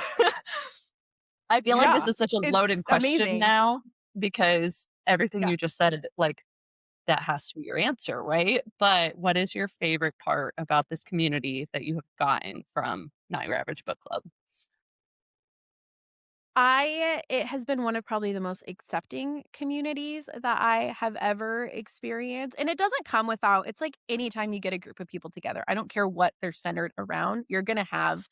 I feel like this Yeah. is such a It's loaded question amazing. now because everything Yeah. you just said, like, that has to be your answer, right? But what is your favorite part about this community that you have gotten from Not Your Average Book Club? It has been one of probably the most accepting communities that I have ever experienced. And it doesn't come without, it's like anytime you get a group of people together, I don't care what they're centered around, you're going to have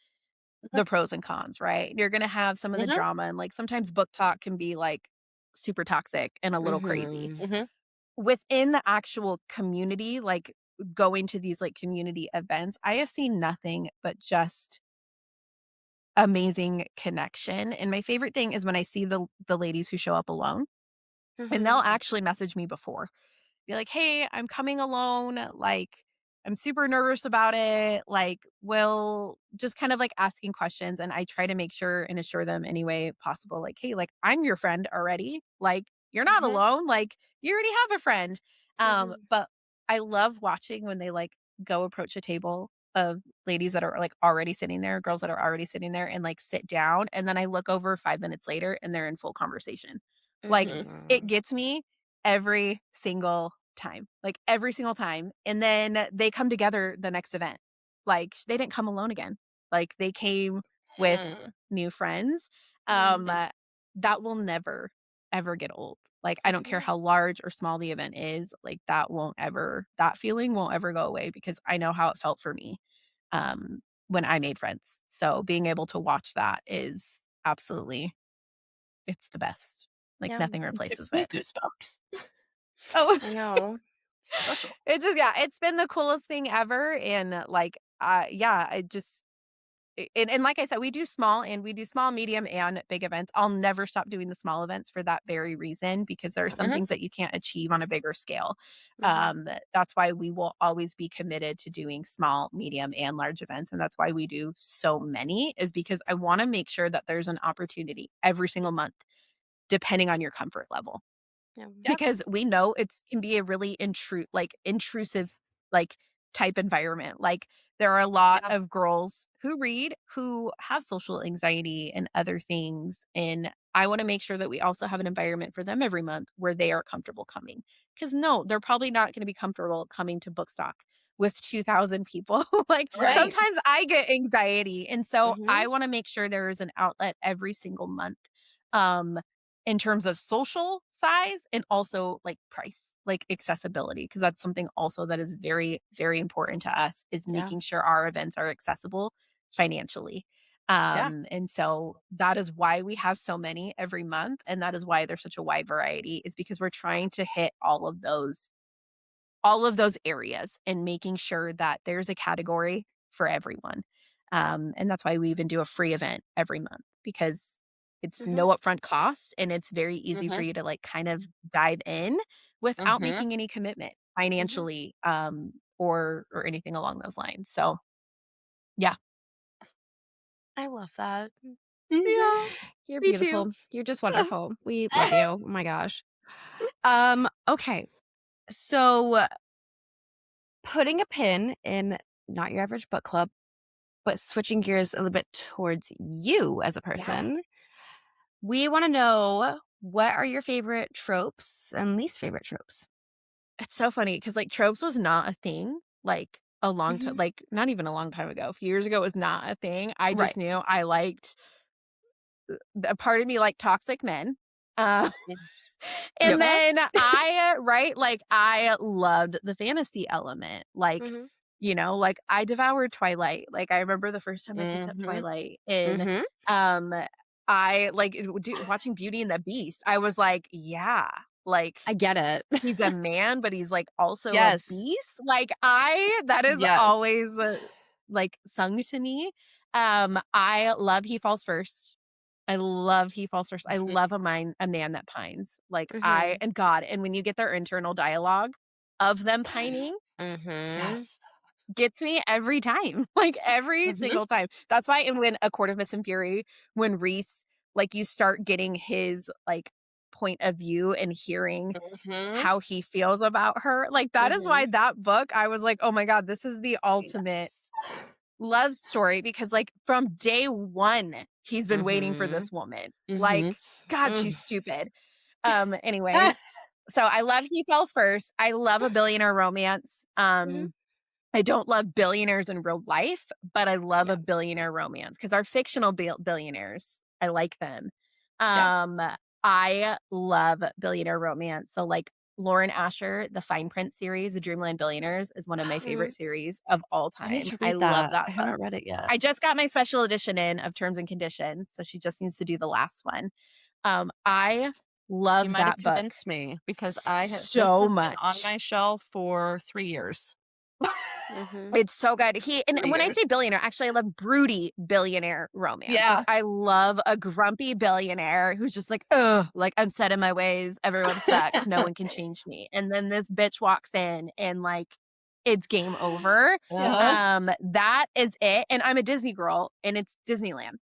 Mhm, the pros and cons, right? You're going to have some of the mhm, drama. And like sometimes book talk can be like super toxic and a little crazy. Mhm. mhm, Within the actual community, like going to these like community events, I have seen nothing but just amazing connection. And my favorite thing is when I see the ladies who show up alone and they'll Mhm. actually message me before. Be like, "Hey, I'm coming alone. Like, I'm super nervous about it." Like, will just kind of like asking questions. And I try to make sure and assure them any way possible. Like, hey, like, I'm your friend already. Like, you're not Mhm. alone. Like, you already have a friend. Mhm. But I love watching when they like go approach a table of ladies that are like already sitting there, girls that are already sitting there and like sit down. And then I look over 5 minutes later and they're in full conversation. Like, mhm, it Mhm. gets me every single time, like every single time. And then they come together the next event. Like they didn't come alone again. Like they came with mm, new friends. Um, Mhm. uh, that will never ever get old. Like I don't care Mhm. how large or small the event is, like that feeling won't ever go away because I know how it felt for me when I made friends. So being able to watch that is absolutely it's the best. Like Yeah. nothing it gives replaces me it. goosebumps. Oh. I know. Special. It's just yeah, it's been the coolest thing ever, and, like, yeah, I just and like I said, we do small, medium, and big events. I'll never stop doing the small events for that very reason because there are some Mhm, things that you can't achieve on a bigger scale. Mhm. That's why we will always be committed to doing small, medium, and large events, and that's why we do so many is because I wanna make sure that there's an opportunity every single month depending on your comfort level. Yeah. yeah, Because we know it's can be a really intrusive, like, type environment, like, there are a lot yeah, of girls who read who have social anxiety and other things, and I wanna make sure that we also have an environment for them every month where they are comfortable coming. Because no, they're probably not gonna be comfortable coming to Bookstock with 2,000 people, like, Right. sometimes I get anxiety, and so I Mhm. wanna make sure there is an outlet every single month, um, in terms of social size and also like price, like accessibility, because that's something also that is very, very important to us is Yeah. making sure our events are accessible financially. yeah. And so that is why we have so many every month. And that is why there's such a wide variety, is because we're trying to hit all of those areas and making sure that there's a category for everyone. And that's why we even do a free event every month because it's Mhm. no upfront cost and it's very easy for Mhm, you to like kind of dive in without mhm. making any commitment Mhm. financially or anything along those lines. So yeah. I love that. Yeah, You're me too. beautiful. You're just wonderful. We love you. Oh my gosh. Okay. So putting a pin in Not Your Average Book Club, but switching gears a little bit towards you as a Yeah. person, we want to know what are your favorite tropes and least favorite tropes? It's so funny because like tropes was not a thing like a long time, Mhm. like not even a long time ago. A few years ago it was not a thing. I Right. just knew I liked a part of me like toxic men. Uh, Mm, and yep. then I right, like, I loved the fantasy element, like, Mhm. like, I devoured Twilight, like, I remember the first time I picked up Mhm, Twilight and, Mhm. um, I, like, watching Beauty and the Beast, I was like, "Yeah," like, I get it. he's a man, but he's, like, also a yes, beast, like, I that is yes. always, like, sung to me. I love He Falls First. I love He Falls First. I Mhm, love a man that pines. Like, I Mhm. and God, and when you get their internal dialogue, of them pining Yes. gets me every time, like every single time. That's why when A Court of Mist and Fury, when Reese, like you start getting his like point of view and hearing how he feels about her, like that is why that book, I was like, oh my God, this is the ultimate love story, because like from day one, he's been waiting for this woman. Like, God, she's stupid. Anyways, so I love He Falls First. I love a billionaire romance. I don't love billionaires in real life, but I love a billionaire romance because our fictional billionaires, I like them. I love billionaire romance. So like Lauren Asher, the Fine Print series, The Dreamland Billionaires, is one of my favorite series of all I need time. to I read love that. that I book. haven't read it yet. I just got my special edition in of Terms and Conditions, so she just needs to do the last one. I love You might have that book convinced me because I have so this has much been on my shelf for 3 years. It's so good. And 3 when I say years. billionaire, actually, I love broody billionaire romance. Yeah. Like, I love a grumpy billionaire who's just like, ugh, like I'm set in my ways. Everyone sucks. No one can change me. And then this bitch walks in and like, it's game over. That is it. And I'm a Disney girl, and it's Disneyland.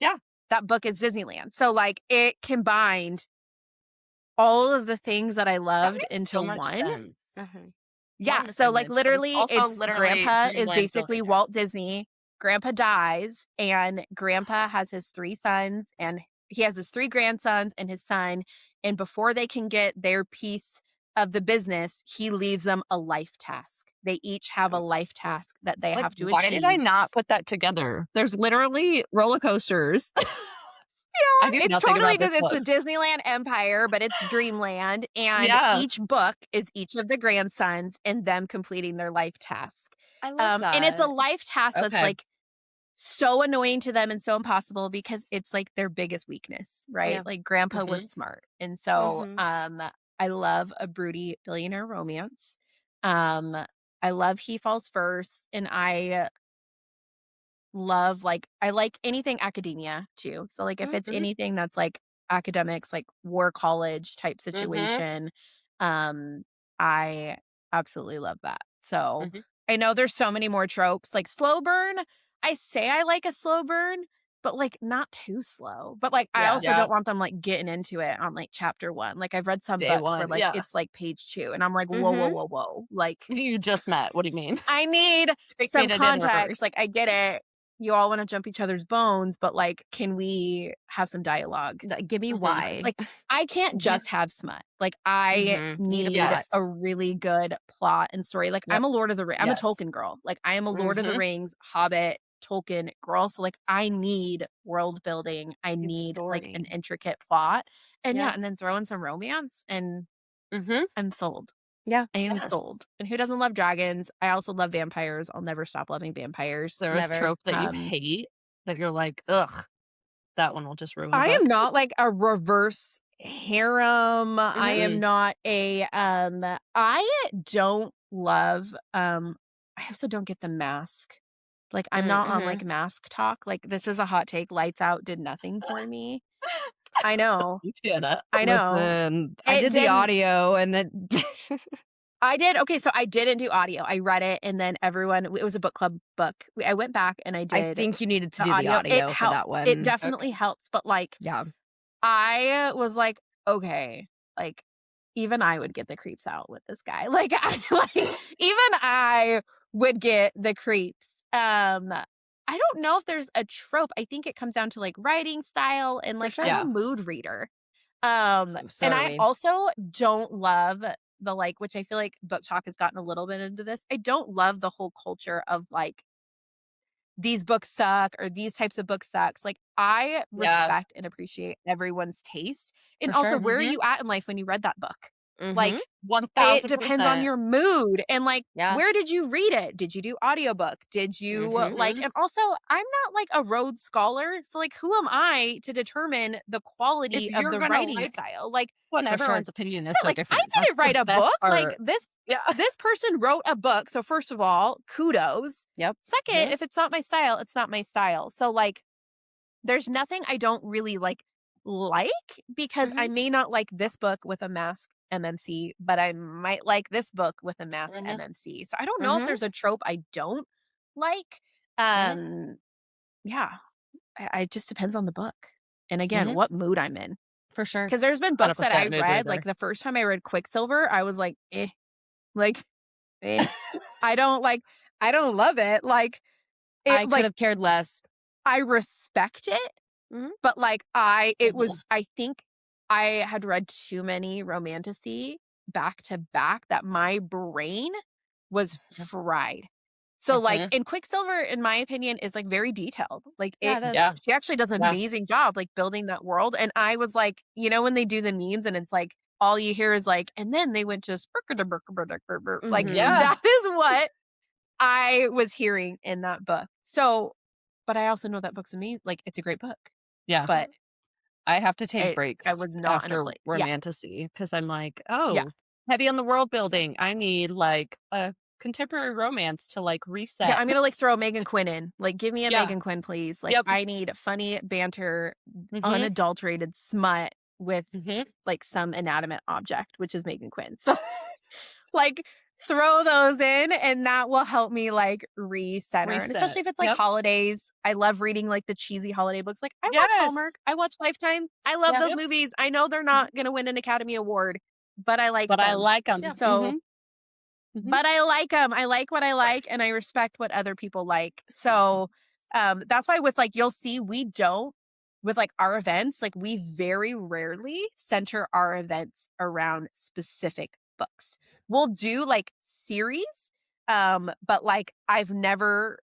Yeah. That book is Disneyland. So like, it combined all of the things that I loved into so much one. sense. Yeah, One so like image, but literally, also it's literally Grandpa is Dreamland basically Billionaires. Walt Disney. Grandpa dies, and Grandpa has his 3 sons, and he has his 3 grandsons and his son. And before they can get their piece of the business, he leaves them a life task. They each have a life task that they Like, have to why achieve. did I not put that together? There's literally roller coasters. I knew It's nothing totally about this it's book. a Disneyland empire, but it's Dreamland, and Yeah. each book is each of the grandsons and them completing their life task. I love that. And it's a life task that's Okay. like so annoying to them and so impossible because it's like their biggest weakness, right? Yeah. Like Grandpa was smart. And so I love a broody billionaire romance. I love He Falls First, and I love like I like anything academia too. So like if it's anything that's like academics, like war college type situation, I absolutely love that. So I know there's so many more tropes. Like slow burn, I say I like a slow burn, but like not too slow. But like I also don't want them like getting into it on like chapter 1. Like I've read some Day books where 1, like yeah. it's like page 2, and I'm like, whoa. Like You just met. What do you mean? I need Take me some to dinner context. first. Like I get it. You all want to jump each other's bones, but like, can we have some dialogue? Give me why. Like, I can't just have smut. Like, I need a really good plot and story. Like, I'm a Lord of the Rings. I'm a Tolkien girl. Like, I am a Lord of the Rings, Hobbit, Tolkien girl. So, like, I need world building. I need like an intricate plot. And and then throw in some romance, and I'm sold. Yeah. I am sold. And who doesn't love dragons? I also love vampires. I'll never stop loving vampires. Is there a trope that you hate that you're like, ugh, that one will just ruin the book? I am not like a reverse harem. I am not a I don't love I also don't get the mask. Like I'm not on like mask talk. Like this is a hot take. Lights Out did nothing for me. I know. I know. Listen, I did the audio and then I did. Okay, so I didn't do audio. I read it, and then it was a book club book. I went back and I did. I think you needed to do the audio it for helps. that one. It definitely helps. But like, I was like, okay, like even I would get the creeps out with this guy. Like, even I would get the creeps. I don't know if there's a trope. I think it comes down to like writing style and like I'm a mood reader. And I also don't love the like, which I feel like Book Talk has gotten a little bit into this. I don't love the whole culture of like these books suck or these types of books sucks. Like I respect and appreciate everyone's taste. And also where are you at in life when you read that book? Like 1000%. it depends on your mood and like where did you read it? Did you do audiobook? Did you like, and also I'm not like a Rhodes Scholar, so like who am I to determine the quality of the writing style? Like when everyone's opinion is so like different. I didn't write a book. Like this person wrote a book. So first of all, kudos. Second, if it's not my style, it's not my style. So like there's nothing I don't really like because I may not like this book with a mask MMC, but I might like this book with a mass MMC. So I don't know if there's a trope I don't like. Yeah, it just depends on the book. And again, what mood I'm in. For sure. Because there's been books that I 100% mood read, reader. like the first time I read Quicksilver, I was like, I don't love it. Like, I could have cared less. I respect it, but like I think I had read too many romantasy back to back that my brain was fried. So like in Quicksilver, in my opinion, is like very detailed. Like she actually does an amazing job like building that world. And I was like, you know, when they do the memes and it's like all you hear is like, and then they went to like that is what I was hearing in that book. So, but I also know that book's amazing. Like it's a great book. Yeah. But I have to take breaks I was not after romantasy because I'm like, heavy on the world building. I need like a contemporary romance to like reset. Yeah, I'm gonna like throw Megan Quinn in. Like, give me a Megan Quinn, please. Like, I need funny banter, unadulterated smut with like some inanimate object, which is Megan Quinn. So, like, throw those in, and that will help me like reset. And especially if it's like holidays. I love reading like the cheesy holiday books. Like, I watch Hallmark, I watch Lifetime. I love those movies. I know they're not gonna win an Academy Award, but I like them. I like them. So. But I like them. I like what I like, and I respect what other people like. So that's why with like, you'll see with like our events, like we very rarely center our events around specific books. We'll do like series, but like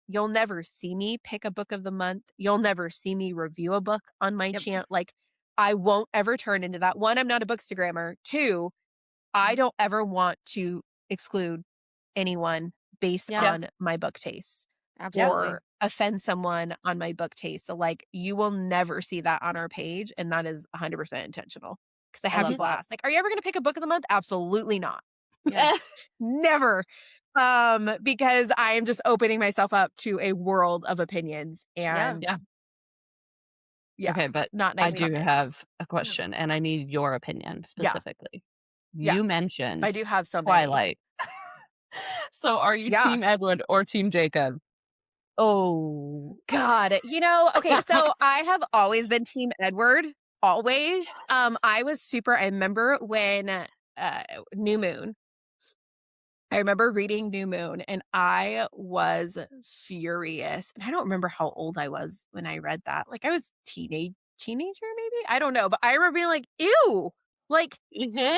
you'll never see me pick a book of the month. You'll never see me review a book on my channel. Like I won't ever turn into that. One, I'm not a bookstagrammer. Two, I don't ever want to exclude anyone based on my book taste. Absolutely. Or offend someone on my book taste. So like you will never see that on our page, and that is 100% intentional because I have people ask like, are you ever going to pick a book of the month? Absolutely not. Never. Because I am just opening myself up to a world of opinions, and okay, but not nice I do have a question, and I need your opinion specifically. You mentioned I do have so Twilight. So are you Team Edward or Team Jacob? Oh God. You know, okay, so I have always been Team Edward. Always. I remember when New Moon. I remember reading New Moon, and I was furious. And I don't remember how old I was when I read that. Like I was teenager maybe? I don't know, but I remember being like, ew. Like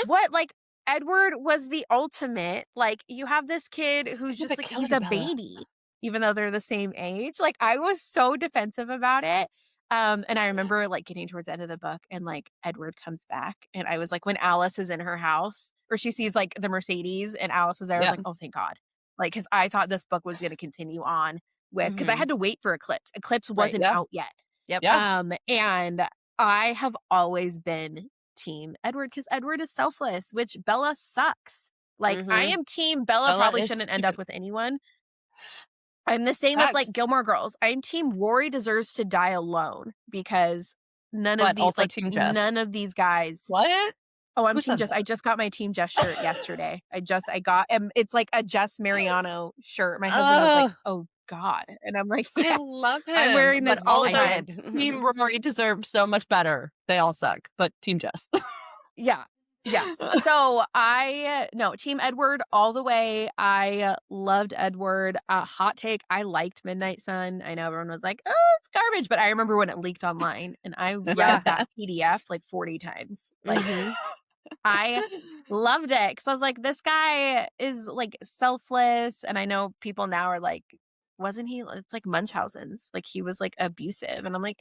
what? Like Edward was the ultimate. Like you have this kid who's just like, he's a baby, even though they're the same age. Like I was so defensive about it. And I remember like getting towards the end of the book, and like Edward comes back, and I was like, when Alice is in her house, or she sees like the Mercedes and Alice is there, I was like, oh, thank God. Like, cause I thought this book was going to continue on with, cause I had to wait for Eclipse. Eclipse wasn't out yet. And I have always been Team Edward, because Edward is selfless, which Bella sucks. Like I am Team Bella probably shouldn't end up with anyone. I'm the same with like Gilmore Girls. I'm Team Rory deserves to die alone, because none of these guys. What? Oh, I'm Team Jess. I just got my Team Jess shirt yesterday. I got it's like a Jess Mariano shirt. My husband was like, oh God. And I'm like, I love him. I'm wearing this all the time. Team Rory deserved so much better. They all suck, but Team Jess. Yes. So Team Edward all the way. I loved Edward. Hot take, I liked Midnight Sun. I know everyone was like, oh, it's garbage, but I remember when it leaked online, and I read that PDF like 40 times. Like I loved it, because I was like, this guy is like selfless. And I know people now are like, wasn't he? It's like Munchausen's. Like he was like abusive, and I'm like,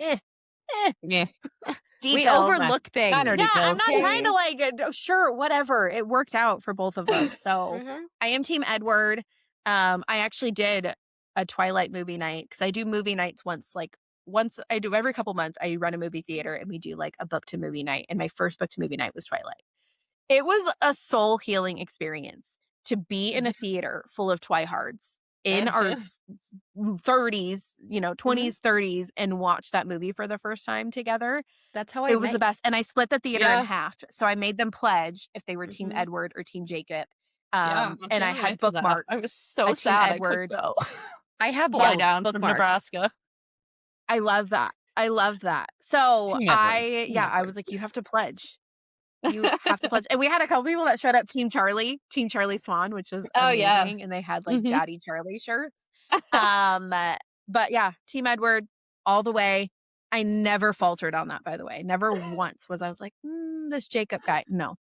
we overlook things. I'm not trying to like, sure, whatever. It worked out for both of them. So I am Team Edward. I actually did a Twilight movie night, because I do movie nights once I do every couple months. I run a movie theater, and we do like a book to movie night. And my first book to movie night was Twilight. It was a soul healing experience to be in a theater full of Twihards in our 30s, 20s, 30s, and watched that movie for the first time together. That's how I It was met. the best. And I split the theater Yeah. in half. So I made them pledge if they were Team Edward or Team Jacob. And I had bookmarks. I was so Team sad Edward. I couldn't go. I have Fly both down from bookmarks. Nebraska. I love that. I love that. So Team I Edward. was like, you have to pledge. You have to pledge. And we had a couple people that showed up Team Charlie Swan, which was amazing. yeah. And they had like Mhm. Daddy Charlie shirts. But yeah, Team Edward all the way. I never faltered on that, by the way. Never once was I was like, this Jacob guy. No.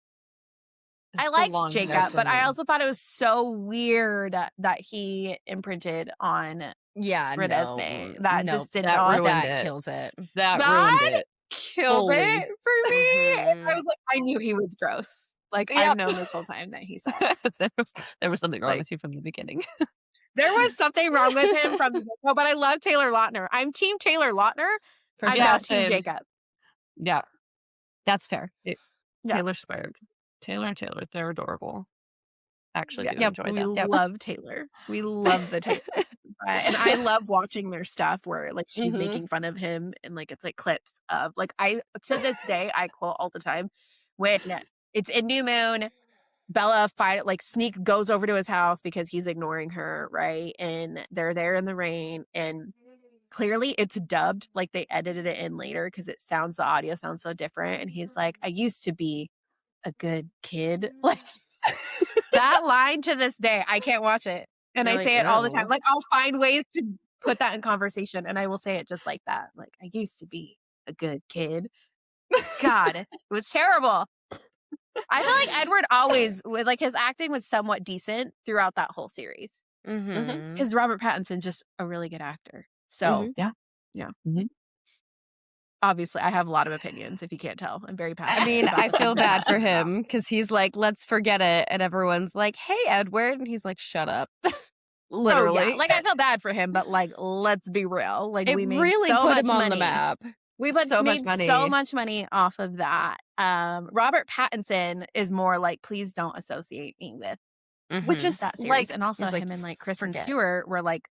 I liked Jacob, but I also thought it was so weird that he imprinted on Renesmee. That just did that not. ruined That it. kills it. That That ruined it. killed Fully. it for me. And I Mhm. was like, I knew he was gross. Like, Yep. I've known this whole time that he sucks. there was something wrong Like- with you from the beginning. There was something wrong with him from the get-go, but I love Taylor Lautner. I'm Team Taylor Lautner. For I'm sure. not Team same. Jacob. Yeah. That's fair. Yeah. Taylor Spark. Taylor and Taylor, they're adorable. Actually, do Yeah, enjoy we them. love Taylor. We love the Taylor. And I love watching their stuff where like she's Mhm. making fun of him and like it's like clips of like to this day I quote all the time when it's in New Moon, Bella sneak goes over to his house because he's ignoring her, right? And they're there in the rain and clearly it's dubbed, like they edited it in later because the audio sounds so different. And he's like, I used to be a good kid. Like that line to this day, I can't watch it. And You're I say like, it all the time. "Oh." Like I'll find ways to put that in conversation and I will say it just like that. Like I used to be a good kid. God, it was terrible. I feel like Edward always like his acting was somewhat decent throughout that whole series. Mhm. Because Robert Pattinson's just a really good actor. So Yeah. Mhm. obviously I have a lot of opinions if you can't tell. I'm very passionate. I mean, about I the feel things I'm bad for passionate about. him because he's like, let's forget it. And everyone's like, hey, Edward. And he's like, shut up. Literally. Oh, yeah. Like I feel bad for him, but like let's be real. Like it we made really so put much him on money. the map. We So much made money. so much money off of that. Robert Pattinson is more like, please don't associate me with Which Mhm. is that series. like, And also he's like, him and like Kristen forget. Stewart were like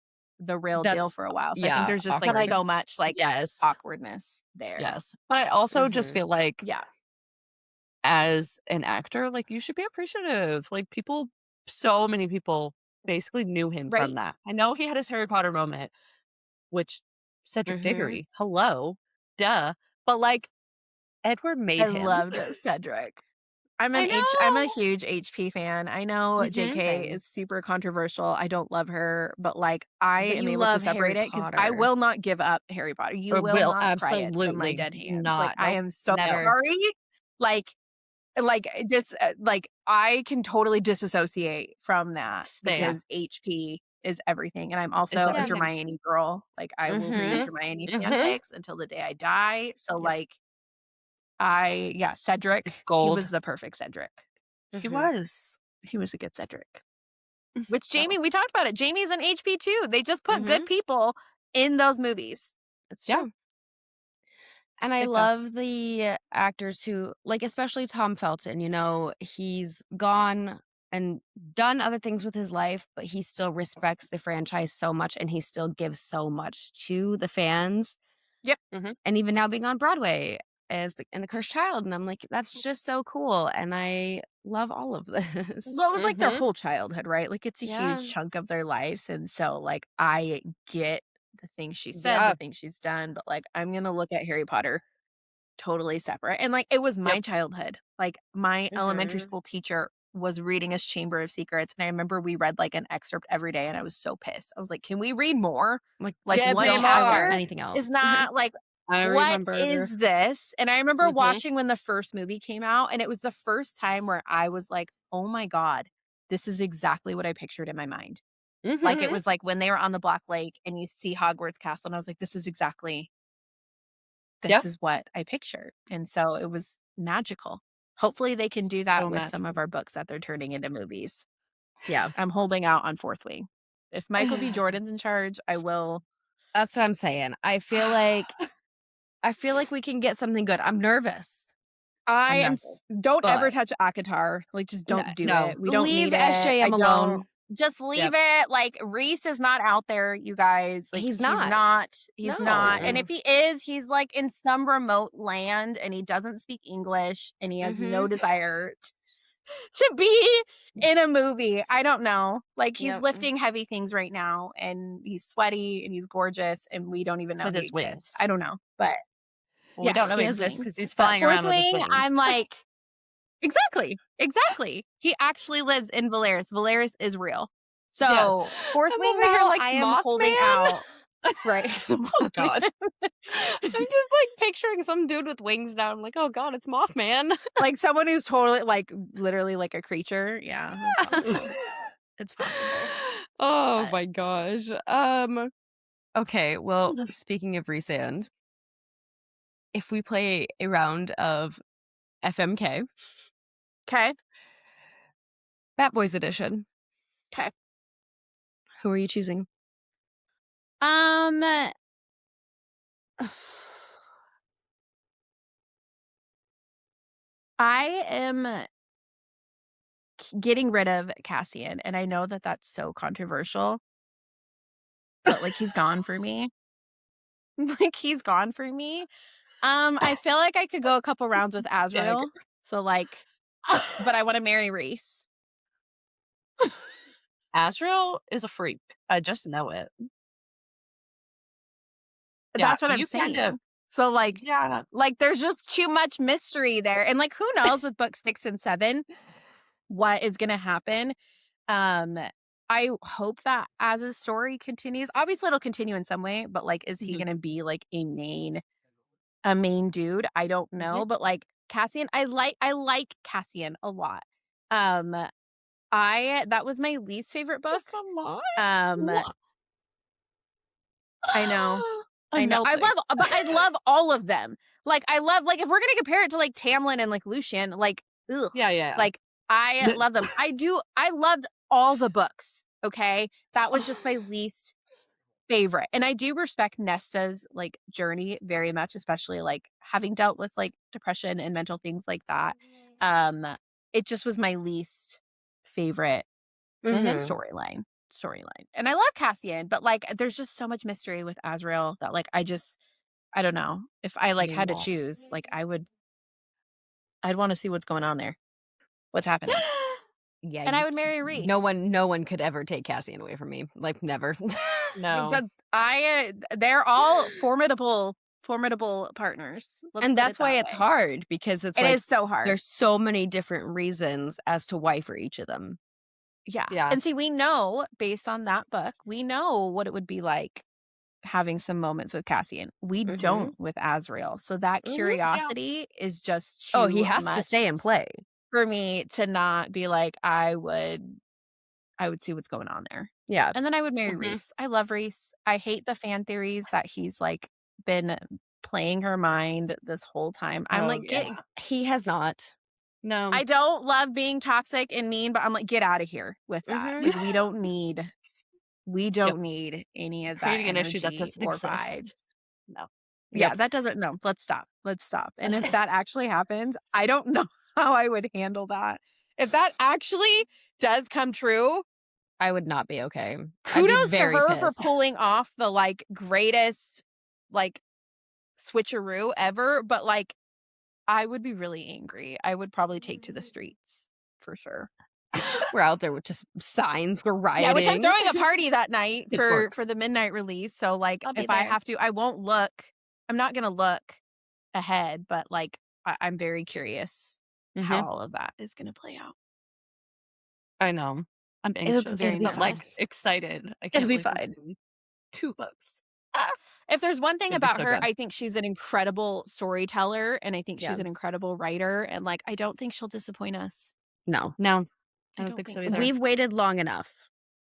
the real deal That's- for a while. So I yeah, think there's just like awkward. so much like yes. awkwardness there. Yes. But I also just Mhm. feel like Yeah. as an actor, like you should be appreciative. Like so many people basically knew him Right. from that. I know he had his Harry Potter moment, which Cedric Mhm. Diggory, hello, duh. But like Edward made I him. loved Cedric. I'm I a know. huge HP fan. I know Mhm. JK Same. is super controversial. I don't love her, but like I But am you able to love separate Harry it because I Potter. will not give up Harry Potter. You Or will will, not pry it from my absolutely dead hands. not. Like I Nope. am so Never. sorry. Like just like I can totally disassociate from that Same. because HP is everything, and I'm also It's a everything. Hermione girl. Like I will read Mhm. Hermione Mhm. fanfics until the day I die. So Yep. like Cedric, he Gold. was the perfect Cedric. He Mhm. was. He was a good Cedric. Which So- Jamie, we talked about it. Jamie's an HP too. They just put Mhm. good people in those movies. It's Yeah. true. And I Makes love sense. the actors who, like, especially Tom Felton, he's gone and done other things with his life, but he still respects the franchise so much and he still gives so much to the fans. Yep. Mhm. And even now being on Broadway in The Cursed Child. And I'm like, that's just so cool. And I love all of this. Well, it was like their Mhm. whole childhood, right? Like it's a Yeah. huge chunk of their lives. And so like I get the things she said, Yeah. the things she's done, but like I'm gonna look at Harry Potter totally separate. And like it was my Yep. childhood. Like my elementary Mhm. school teacher was reading us Chamber of Secrets. And I remember we read like an excerpt every day and I was so pissed. I was like, can we read more? Like, Like Give one me don't want chapter anything else. is not like I what remember. is this? And I remember Mhm. watching when the first movie came out, and it was the first time where I was like, oh my God, this is exactly what I pictured in my mind. Like it Mhm. was like when they were on the Black Lake and you see Hogwarts Castle, and I was like, this is Yeah. what I pictured. And so it was magical. Hopefully they can do that So with some of magical. our books that they're turning into movies. Yeah. I'm holding out on Fourth Wing. If Michael B. Jordan's in charge, I will. That's what I'm saying. I feel like we can get something good. I'm nervous. I I'm am. nervous, Don't ever but- touch ACOTAR. Like, just don't do no. it. We don't Leave need it. SJM I alone. Just leave Yep. it. Like, Reese is not out there, you guys. Like, He's he's not. not. He's No. not. And if he is, he's like in some remote land and he doesn't speak English and he has no desire to be in a movie. I don't know. Like, he's Yep. lifting heavy things right now and he's sweaty and he's gorgeous and we don't even know With he his exists. wings. I don't know. But Well, we don't know he he has exists wings. because he's But flying Fourth around with his Wing, wings. I'm like, exactly. He actually lives in Valeris. Valeris is real. So Yes. Fourth I'm Wing, over here though, like I am holding Mothman. out. Right. Oh, God. I'm just like picturing some dude with wings now. I'm like, oh God, it's Mothman. Like someone who's totally like literally like a creature. Yeah. That's possible. It's possible. Oh my gosh. Okay, well, speaking of Resand, if we play a round of FMK, Okay. Bat Boys edition, 'Kay. who are you choosing? I am getting rid of Cassian, and I know that that's so controversial, but like he's gone for me. Like he's gone for me. I feel like I could go a couple rounds with Azrael. So like, but I want to marry Reese. Azrael is a freak. I just know it. That's what I'm you saying. kind of- So like, Yeah. like there's just too much mystery there, and like who knows with book 6 and 7 what is gonna happen. I hope that as the story continues, obviously it'll continue in some way, but like, is he Mhm. gonna be like a main dude? I don't know, but like Cassian, I like Cassian a lot. That was my least favorite book. Just a lot. I know. I'm I know. melting. I love all of them. Like I love, like, if we're gonna compare it to like Tamlin and like Lucian, like, ugh. Yeah. Like I love them. I loved all the books. Okay. That was just my least favorite. And I do respect Nesta's like journey very much, especially like having dealt with like depression and mental things like that. It just was my least favorite storyline. And I love Cassian, but like there's just so much mystery with Azrael that like I don't know. If I like had to choose, like I'd want to see what's going on there. What's happening. Yeah. And I would marry Reese. No one could ever take Cassian away from me. Like never. No. They're all formidable partners. And that's why it's hard, because It is so hard. There's so many different reasons as to why for each of them. Yeah. Yeah. And see, we know based on that book, we know what it would be like having some moments with Cassian. We don't with Azrael. So that curiosity is just too he has to much stay and play for me to not be like, I would see what's going on there. Yeah. And then I would marry Reese. I love Reese. I hate the fan theories that he's like been playing her mind this whole time. I'm like, he has not. No. I don't love being toxic and mean, but I'm like, get out of here with that. Like, we don't need any of that Creating an issue that energy doesn't or exist. vibes. No. Yeah, that doesn't. No, let's stop. And if that actually happens, I don't know how I would handle that. If that actually does come true, I would not be okay. kudos to her for pulling off the like greatest like switcheroo ever. But like, I would be really angry. I would probably take to the streets for sure. We're out there with just signs. We're rioting. Yeah, which I'm throwing a party that night for Pitchforks. the midnight release. So like, I'll be if I there. have to, I won't look. I'm not gonna look ahead, but like, I'm very curious how all of that is gonna play out. I know. I'm It'll anxious, be but like fun. excited. I It'll can't be believe we're fine. doing 2 books. If there's one thing It'd be about so her, good. I think she's an incredible storyteller, and I think she's Yeah. an incredible writer, and like, I don't think she'll disappoint us. No. No, I I don't don't think so think so. either. We've waited long enough.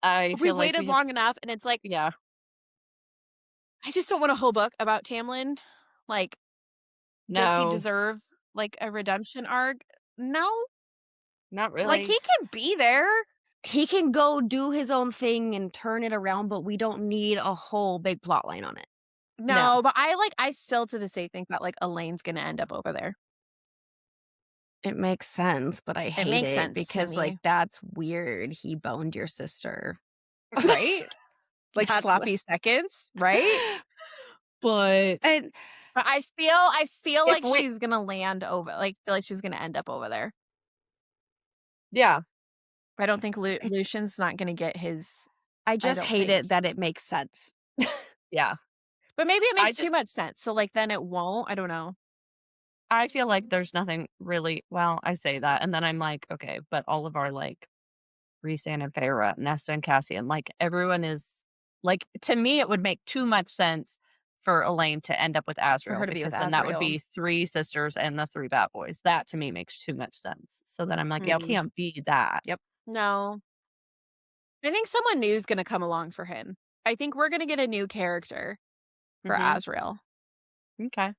I We've feel like waited long enough, and it's like, Yeah. I just don't want a whole book about Tamlin. Like, does he No, deserve like a redemption arc? No, not really. like he can be there. He can go do his own thing and turn it around, but we don't need a whole big plot line on it. No, but I still to this day think that like Elaine's gonna end up over there. It makes sense, but I hate makes it sense to because, me. that's weird. He boned your sister. Right? Like That's sloppy seconds, right? But and But I feel if like we she's gonna land over, like, feel like she's gonna end up over there. yeah. I don't think Lucian's not gonna get his. I I just don't hate think. it that it makes sense. Yeah. But maybe it I makes too just much sense. So like then it won't. I don't know. I feel like there's nothing really well, I say that, and then I'm like, "Okay, but all of our, like, Rhysand and Feyre, Nesta and Cassian, like, everyone is like, to me, it would make too much sense for Elaine to end up with For her Asriel to be with because then that would Asriel. be 3 sisters and the 3 bad boys. That to me makes too much sense. So then I'm like, "It Mm, can't be that." Yep. no. I think someone new is gonna come along for him. I think we're gonna get a new character for Mhm. Asriel. Okay.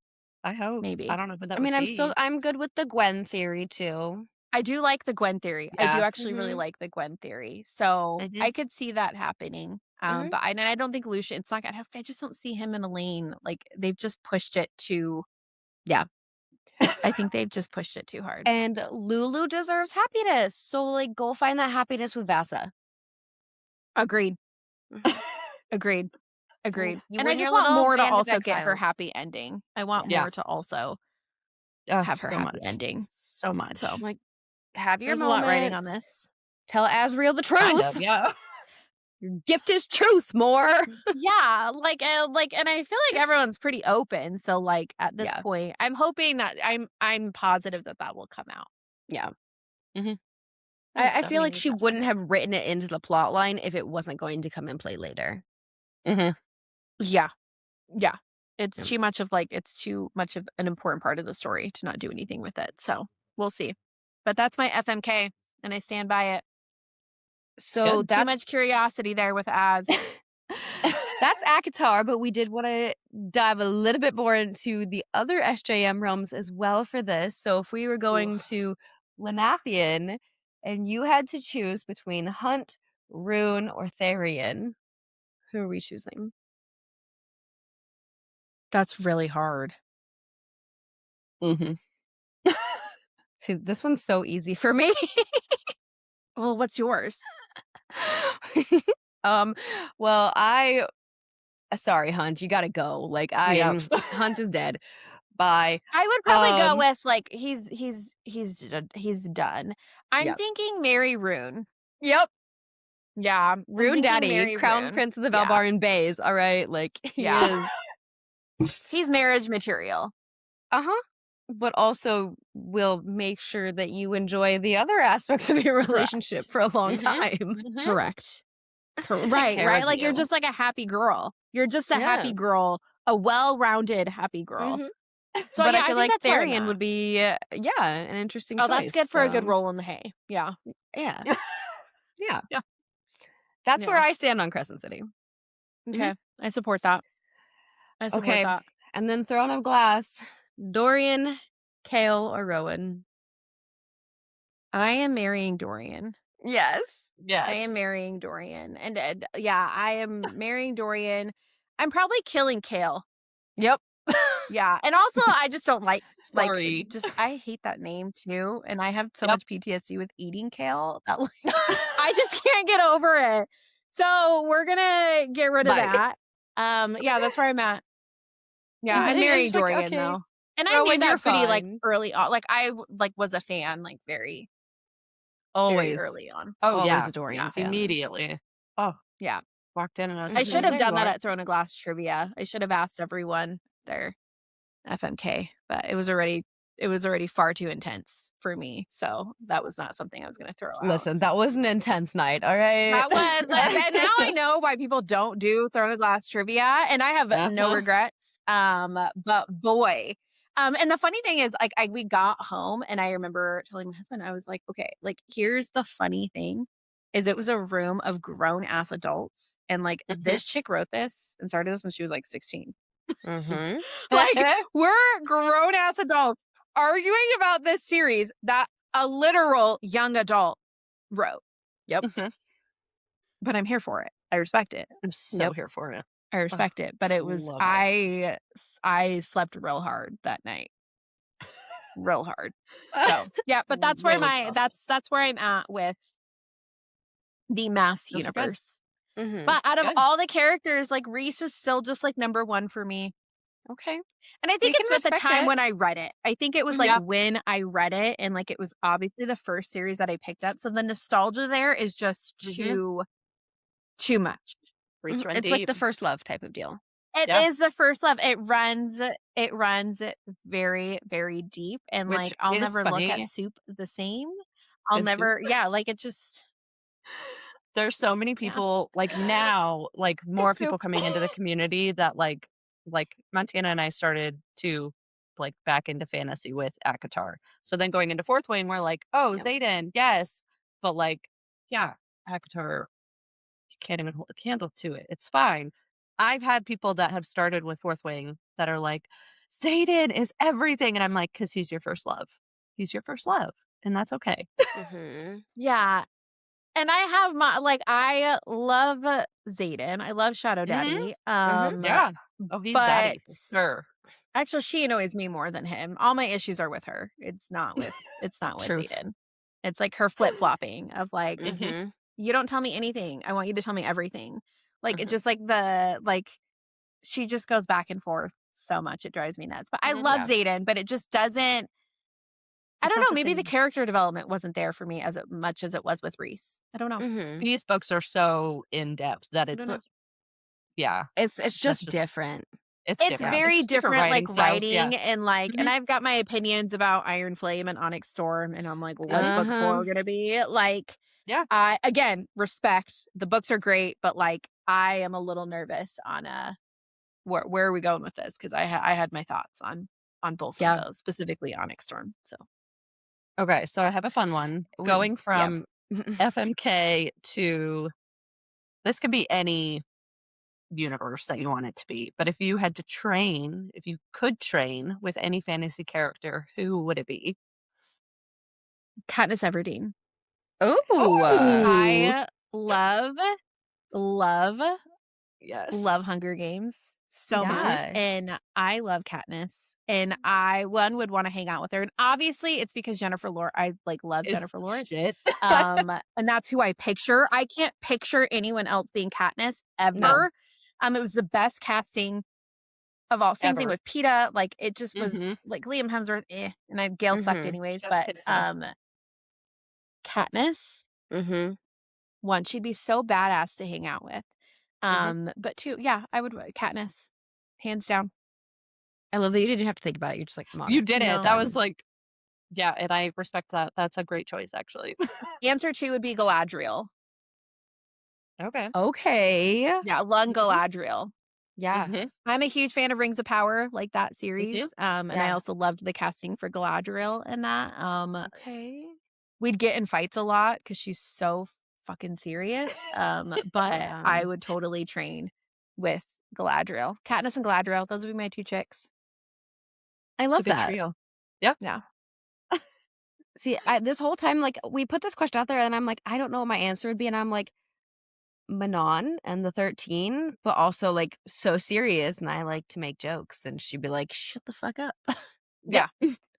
I hope. I Maybe. don't know who that I would mean, be. I'm good with the Gwen theory too. I do like the Gwen theory. I do Yeah. actually really Mhm. like the Gwen theory. So Mhm. I could see that happening. Mhm. But I don't think Lucian. It's not gonna have. I just don't see him and Elaine. Like they've just pushed it too. Yeah. I think they've just pushed it too hard. And Lulu deserves happiness. So go find that happiness with Vasa. Agreed. Mhm. Agreed. Agreed. You And I win just your want little more to band of also get her exiles. happy ending. I want Yeah. more to also Oh, have her so happy much. ending. So much. So Have your there's a lot writing on moments. this. Tell Asriel the Kind truth. of, yeah. Your gift is truth, more. Yeah, and I feel like everyone's pretty open. So like at this Yeah. point, I'm hoping that I'm positive that that will come out. Yeah. Mhm. I So feel We like need she that. wouldn't have written it into the plot line if it wasn't going to come and play later. Mhm. Yeah, yeah. It's Yeah. too much of it's too much of an important part of the story to not do anything with it. So we'll see. But that's my FMK, and I stand by it. So good. Too that's much curiosity there with ads. that's ACOTAR, but we did want to dive a little bit more into the other SJM realms as well for this. So if we were going to Lenathian and you had to choose between Hunt, Rune, or Therian, who are we choosing? That's really hard. Mhm. See, this one's so easy for me. Well, what's yours? um, well, sorry, Hunt, you gotta go. Like Yep. Hunt is dead. Bye. I would probably go Um, with he's done. I'm Yep. thinking Mary Rune. Yep. Yeah, I'm Rune thinking Daddy, Mary Crown Rune. Prince of the Yeah. Valbarian Bays. All right, like he Yeah. is. He's marriage material. Uh-huh. But also will make sure that you enjoy the other aspects of your relationship for a long Mhm. time. Mhm. Correct. Take Right, care right. of Like you're you. just like a happy girl. You're just a Yeah. happy girl, a well-rounded happy girl. Mhm. So But yeah, I I feel think like that's where I'm Therian at. would be, an interesting Oh, choice. that's good for a good So, roll in the hay. Yeah. yeah. Yeah. Yeah. That's where Yeah. I stand on Crescent City. Okay. I support that. I support Okay. that. And then Throne of Glass, Dorian, Kale, or Rowan. I am marrying Dorian. Yes. Yes. I am marrying Dorian. And yeah, I am marrying Dorian. I'm probably killing Kale. Yep. Yeah. And also I just don't like Sorry. I hate that name too. And I have so Yep. much PTSD with eating kale that I just can't get over it. So we're gonna get rid of Bye. that. Yeah, that's where I'm at. Yeah, I'm It's marrying like, Dorian okay, though. And I Rowan, knew you're that pretty fine. early on. I was a fan very Always. early on. Oh, Always yeah. a Dorian Yeah. fan. Immediately. Oh, Yeah. walked in and I was I like, Mhm. should "Oh, have there done you that are." at Throne of Glass trivia. I should have asked everyone their FMK, but it was already far too intense for me. So that was not something I was going to throw out. Listen, that was an intense night, all right? That was, and now I know why people don't do Throne of Glass trivia, and I have no Uh-huh. regrets. But boy, and the funny thing is, we got home, and I remember telling my husband, I was like, okay, like here's the funny thing, is it was a room of grown ass adults, and this chick wrote this and started this when she was 16. Mhm. We're grown ass adults arguing about this series that a literal young adult wrote. Yep. Mhm. But I'm here for it. I respect it. I'm so here for it. I respect it. But it was love it. I slept real hard that night. real hard. So yeah, but that's where Really tough. that's where I'm at with the mass Those are good. universe. Mhm. But out of Good. all the characters, like Reese is still just like number one for me. Okay. And I We think can it's with the respect time it. when I read it. I think it was like Yeah. when I read it, and like it was obviously the first series that I picked up. So the nostalgia there is just Mhm. too much. Roots run It's like deep. the first love type of deal. It Yeah. is the first love. It runs very, very deep. And Which like I'll is never look at funny. soup the same. I'll And never, yeah, like it just there's so many people like now, like more It's so people coming into the community that like Montana and I started to like back into fantasy with Akatar. So then going into fourth wing, we're like, oh, Yep. Zayden, yes. But like, yeah, Akatar, you can't even hold a candle to it. It's fine. I've had people that have started with fourth wing that are like, Zayden is everything. And I'm like, because he's your first love. He's your first love. And that's okay. Mhm. yeah. And I have my like I love Zayden. I love Shadow Mhm. Daddy. Yeah. Oh, he's but daddy for sure. actually she annoys me more than him. All my issues are with her. It's not with Truth. Zayden. It's like her flip-flopping of like, Mhm. you don't tell me anything. I want you to tell me everything. Like it Mhm. just like she just goes back and forth so much. It drives me nuts. But I Mhm. love Yeah. Zayden, but it just doesn't I It's don't not know, the maybe the same. character development wasn't there for me as much as it was with Reese. I don't know. Mhm. These books are so in depth that I don't know. it's yeah, It's that's just just different. it's It's different. It's very just different different, like writing styles. Yeah. writing and like, and Mhm. I've got my opinions about Iron Flame and Onyx Storm, and I'm like, well, what's book Uh-huh. 4 gonna be? Like, Yeah. I again respect the books are great, but like I am a little nervous on where are we going with this? Because I had my thoughts on both Yeah. of those, specifically Onyx Storm. So Okay, so I have a fun one. Going Yeah. from FMK to this could be any universe that you want it to be, but if you had to train, if you could train with any fantasy character, who would it be? Katniss Everdeen. Ooh. I love, love, love Yes. Hunger Games so much, Yeah. and I love Katniss, and I would want to hang out with her, and obviously it's because Jennifer Lawrence. I like love Is Jennifer Lawrence, shit. and that's who I picture. I can't picture anyone else being Katniss ever. No. It was the best casting of all. Same thing Ever. with PETA. Like it just was Mhm. like Liam Hemsworth, and Gail sucked Mhm. anyways. Chef's But kiss though. Katniss, Mhm. one, she'd be so badass to hang out with. But two, yeah, I would Katniss, hands down. I love that you didn't have to think about it. You're just like, I'm on You it. did it. No. That was like yeah, and I respect that. That's a great choice actually. Answer two would be Galadriel. Okay. Okay. Yeah, Lung Mhm. Galadriel. Yeah. Mhm. I'm a huge fan of Rings of Power, like that series. Mhm. And I Yeah. also loved the casting for Galadriel in that. Okay. We'd get in fights a lot because she's so fucking serious. But Yeah. I would totally train with Galadriel. Katniss and Galadriel, those would be my two chicks. I It's a love good that. trio. Yeah. See, this whole time, like, we put this question out there, and I'm like, I don't know what my answer would be. And I'm like, Manon and the 13, but also, like, so serious. And I like to make jokes. And she'd be like, shut the fuck up. Yeah.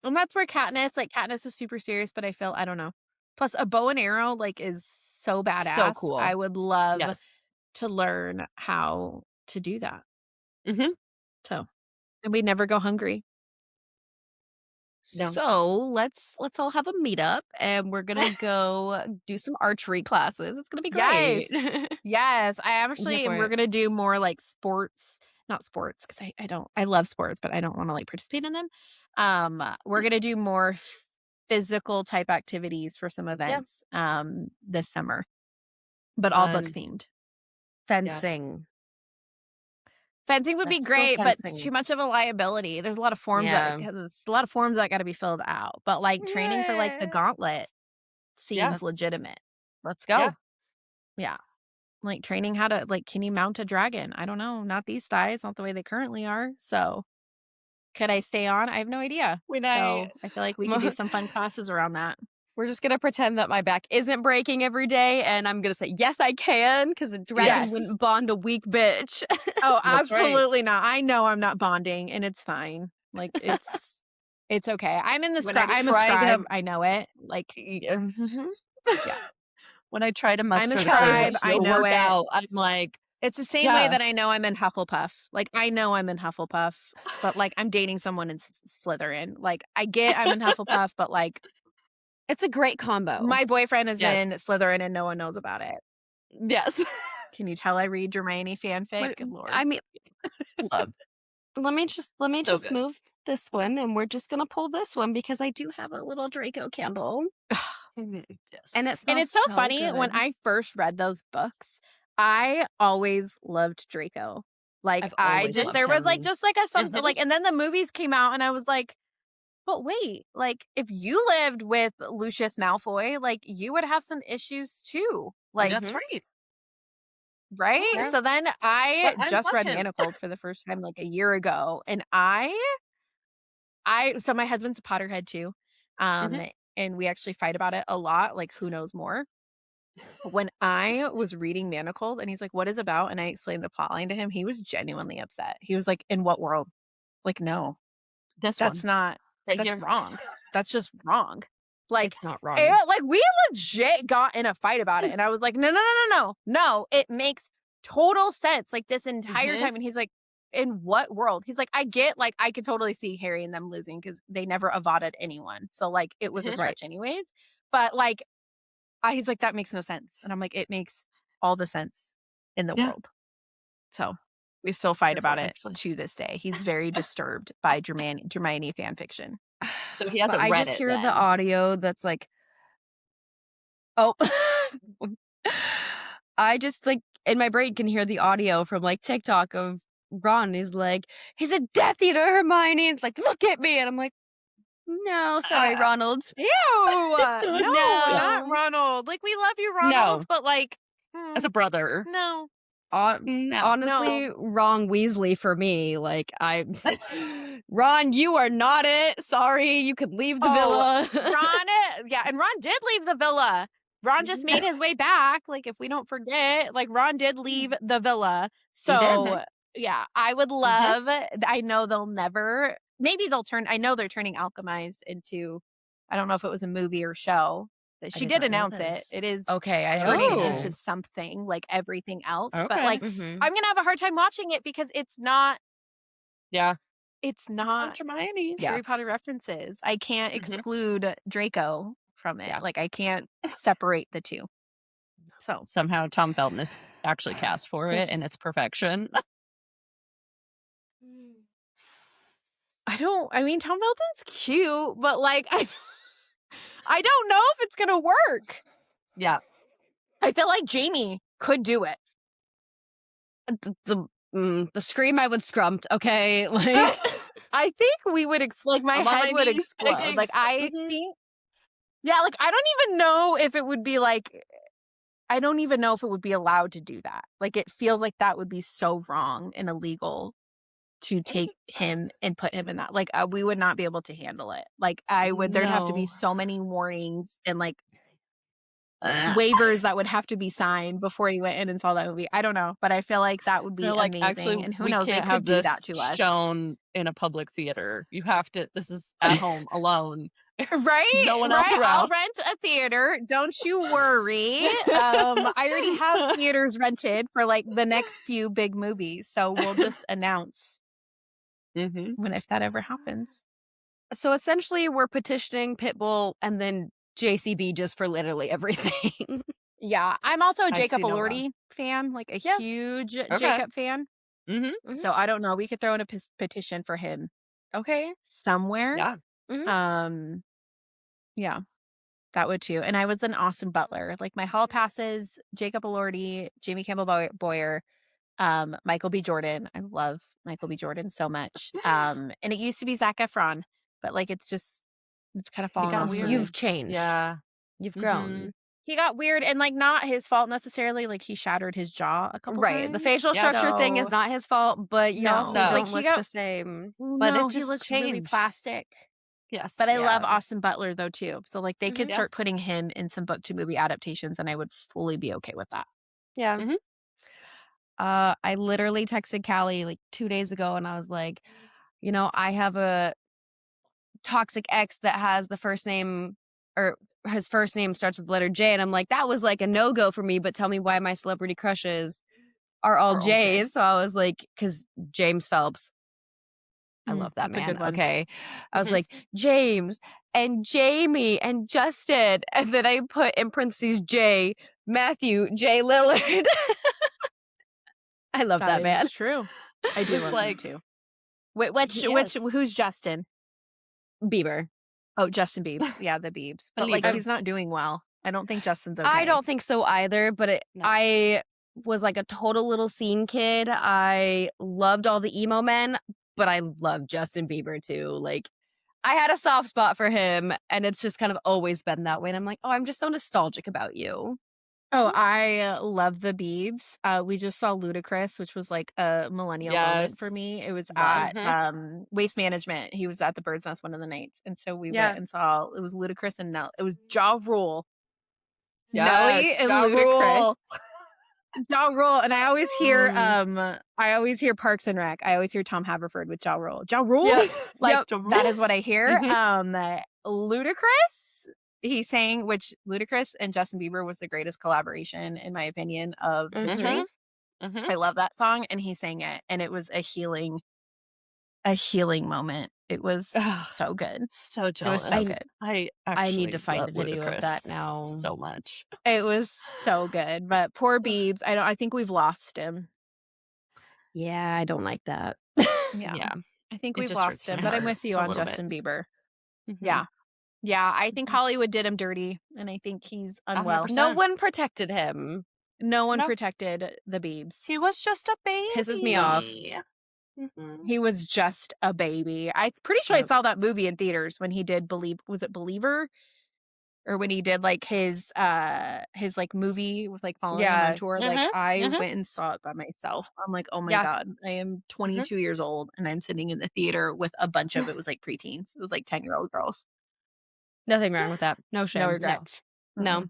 And that's where Katniss is super serious, but I don't know. Plus a bow and arrow like is so badass. cool. I would love Yes. to learn how to do that. Mhm. So, and we'd never go hungry. No. So let's all have a meetup, and we're gonna go do some archery classes. It's gonna be great. Yes, I actually for we're it. gonna do more like sports, not sports because I love sports, but I don't want to like participate in them. We're gonna do more physical type activities for some events this summer, but all book Fun. themed. Fencing. Fencing would be Let's go great, but fencing. too much of a liability. There's a lot of forms Yeah. there's a lot of forms that got to be filled out. But like training for like the Yeah. gauntlet seems Yes. legitimate. Let's go. Yeah. Yeah. Like training how to like, can you mount a dragon? I don't know. Not these thighs, not the way they currently are. So could I stay on? I have no idea. When So I feel like we could do some fun classes around that. We're just gonna pretend that my back isn't breaking every day, and I'm gonna say yes, I can, because a dragon Yes. wouldn't bond a weak bitch. Oh, That's right. absolutely not. I know I'm not bonding and it's fine. Like it's It's okay. I'm in the When I scribe. I'm a tried scribe. to- I know it. Like, Yeah. yeah. When I try to I'm a muster the scribe. courage I to know work it. out, I'm like, It's the same way yeah. that I know I'm in Hufflepuff. Like, I know I'm in Hufflepuff, but like I'm dating someone in Slytherin. Like, I get I'm in Hufflepuff, but like It's a great combo. my boyfriend is in Yes. Slytherin and no one knows about it. Yes. Can you tell I read Hermione fanfic? What- Good Lord. I mean, Love. let me just So good. move this one, and we're just gonna pull this one because I do have a little Draco candle, Yes. and it And smells it's so funny when good. I first read those books, I always loved Draco. Like I've I always just loved there was like him. just like a something Mhm. like, and then the movies came out and I was like, but wait, like if you lived with Lucius Malfoy, like you would have some issues too. Like, That's right. right? Yeah. So then I But I just love read him. Manacled for the first time like a year ago. And so my husband's a Potterhead too. And we actually fight about it a lot, like who knows more. When I was reading Manacled and he's like, what is it about? And I explained the plotline to him, he was genuinely upset. He was like, in what world? Like, no, This that's one. not, Right that's here. wrong. That's just wrong. Like, It's not wrong. like we legit got in a fight about it. And I was like, no, it makes total sense. Like this entire time. And he's like, in what world? He's like, I get, like, I could totally see Harry and them losing because they never avotted anyone. So like it was a stretch anyways. But like, he's like, that makes no sense. And I'm like, it makes all the sense in the world. So we still fight about it to this day. He's very disturbed by Hermione fan fiction. So he hasn't But I read just it hear then. the audio that's like, oh, I just like in my brain can hear the audio from like TikTok of Ron is like, he's a Death Eater, Hermione. It's like, look at me. And I'm like, no, sorry, Ronald. Ew. No, not Ronald. Like, we love you, Ronald, No. but like, As a brother. no. Honestly, wrong Weasley for me. Like Ron, you are not it. Sorry, you could leave the villa. And Ron did leave the villa. Ron just made his way back. Like, if we don't forget, like Ron did leave the villa. So yeah, I would love. I know they'll never. Maybe they'll turn. I know they're turning Alchemized into. I don't know if it was a movie or show. She did announce it. It is okay. I turning heard into something like everything else. Okay. But like, I'm gonna have a hard time watching it because it's not. Yeah. It's not Hermione. Harry Potter references. I can't exclude Draco from it. Like I can't separate the two. So somehow Tom Felton is actually cast for it and it's perfection. I mean, Tom Felton's cute, but like I don't know if it's gonna work. Yeah. I feel like Jamie could do it. The scream I would scrumped. Okay, like I think we would like my head would explode. begging. Like I think, yeah, like I don't even know if it would be like. I don't even know if it would be allowed to do that. Like it feels like that would be so wrong and illegal to take him and put him in that. Like we would not be able to handle it. Like there'd have to be so many warnings and like waivers that would have to be signed before you went in and saw that movie. I don't know, but I feel like that would be amazing. Actually, and who knows, it could do that to us. Shown in a public theater. You have to. This is at home alone. Right? No one else around. I'll rent a theater. Don't you worry. I already have theaters rented for like the next few big movies. So we'll just announce if that ever happens. So essentially we're petitioning Pitbull and then JCB just for literally everything. Yeah. I'm also a Jacob Elordi fan, like a huge Jacob fan. So I don't know. We could throw in a petition for him. Okay. Somewhere. Yeah. Yeah, that would too. And I was an Austin Butler. Like my hall passes, Jacob Elordi, Jamie Campbell Boyer, Michael B. Jordan. I love Michael B. Jordan so much. And it used to be Zac Efron, but like it's kind of fallen off. weird. You've changed. Yeah. You've grown. He got weird and like not his fault necessarily. Like he shattered his jaw a couple times. Right. The facial structure thing is not his fault, but you also don't look the same. But he looks really plastic. Yes. But I love Austin Butler though too. So like they could start putting him in some book to movie adaptations and I would fully be okay with that. Yeah. I literally texted Callie like 2 days ago and I was like, I have a toxic ex that has the first name, or his first name starts with the letter J. And I'm like, that was like a no-go for me, but tell me why my celebrity crushes are all J's. So I was like, because James Phelps. I love that That's a man. good one. Okay. I was like, James and Jamie and Justin. And then I put in parentheses J, Matthew, J. Lillard. I love that man. Is true. I do love him too. Who's Justin? Bieber. Oh, Justin Biebs. Yeah, the Biebs. But like, he's not doing well. I don't think Justin's okay. I don't think so either, but I was like a total little scene kid. I loved all the emo men, but I love Justin Bieber too. Like, I had a soft spot for him, and it's just kind of always been that way. And I'm like, oh, I'm just so nostalgic about you. Oh, I love the Biebs. We just saw Ludacris, which was like a millennial moment for me. It was at Waste Management. He was at the Bird's Nest one of the nights. And so we went and saw, it was Ludacris and Nelly. It was Ja Rule. Nelly and Ludacris. Ja Rule. And I always hear Parks and Rec. I always hear Tom Haverford with Ja Rule. Ja Rule? Yeah. Like, that is what I hear. Ludacris, he sang, which Ludacris and Justin Bieber was the greatest collaboration, in my opinion, of history. I love that song, and he sang it, and it was a healing moment. It was so good. So jealous. It was so good. I need to find a video Ludacris of that now. So much. It was so good, but poor Biebs. I think we've lost him. Yeah, I don't like that. Yeah. I think we've lost him, but I'm with you on Justin Bieber. Yeah. I think Hollywood did him dirty, and I think he's unwell. 100%. No one protected him. No one protected the Biebs. He was just a baby. Pisses me off. He was just a baby. I'm pretty sure I saw that movie in theaters when he did was it Believer? Or when he did like his like movie with like following him on tour. Like I went and saw it by myself. I'm like, oh my God, I am 22 years old and I'm sitting in the theater with a bunch of, it was like preteens. It was like 10-year-old girls. Nothing wrong with that. No shame. No regrets. No.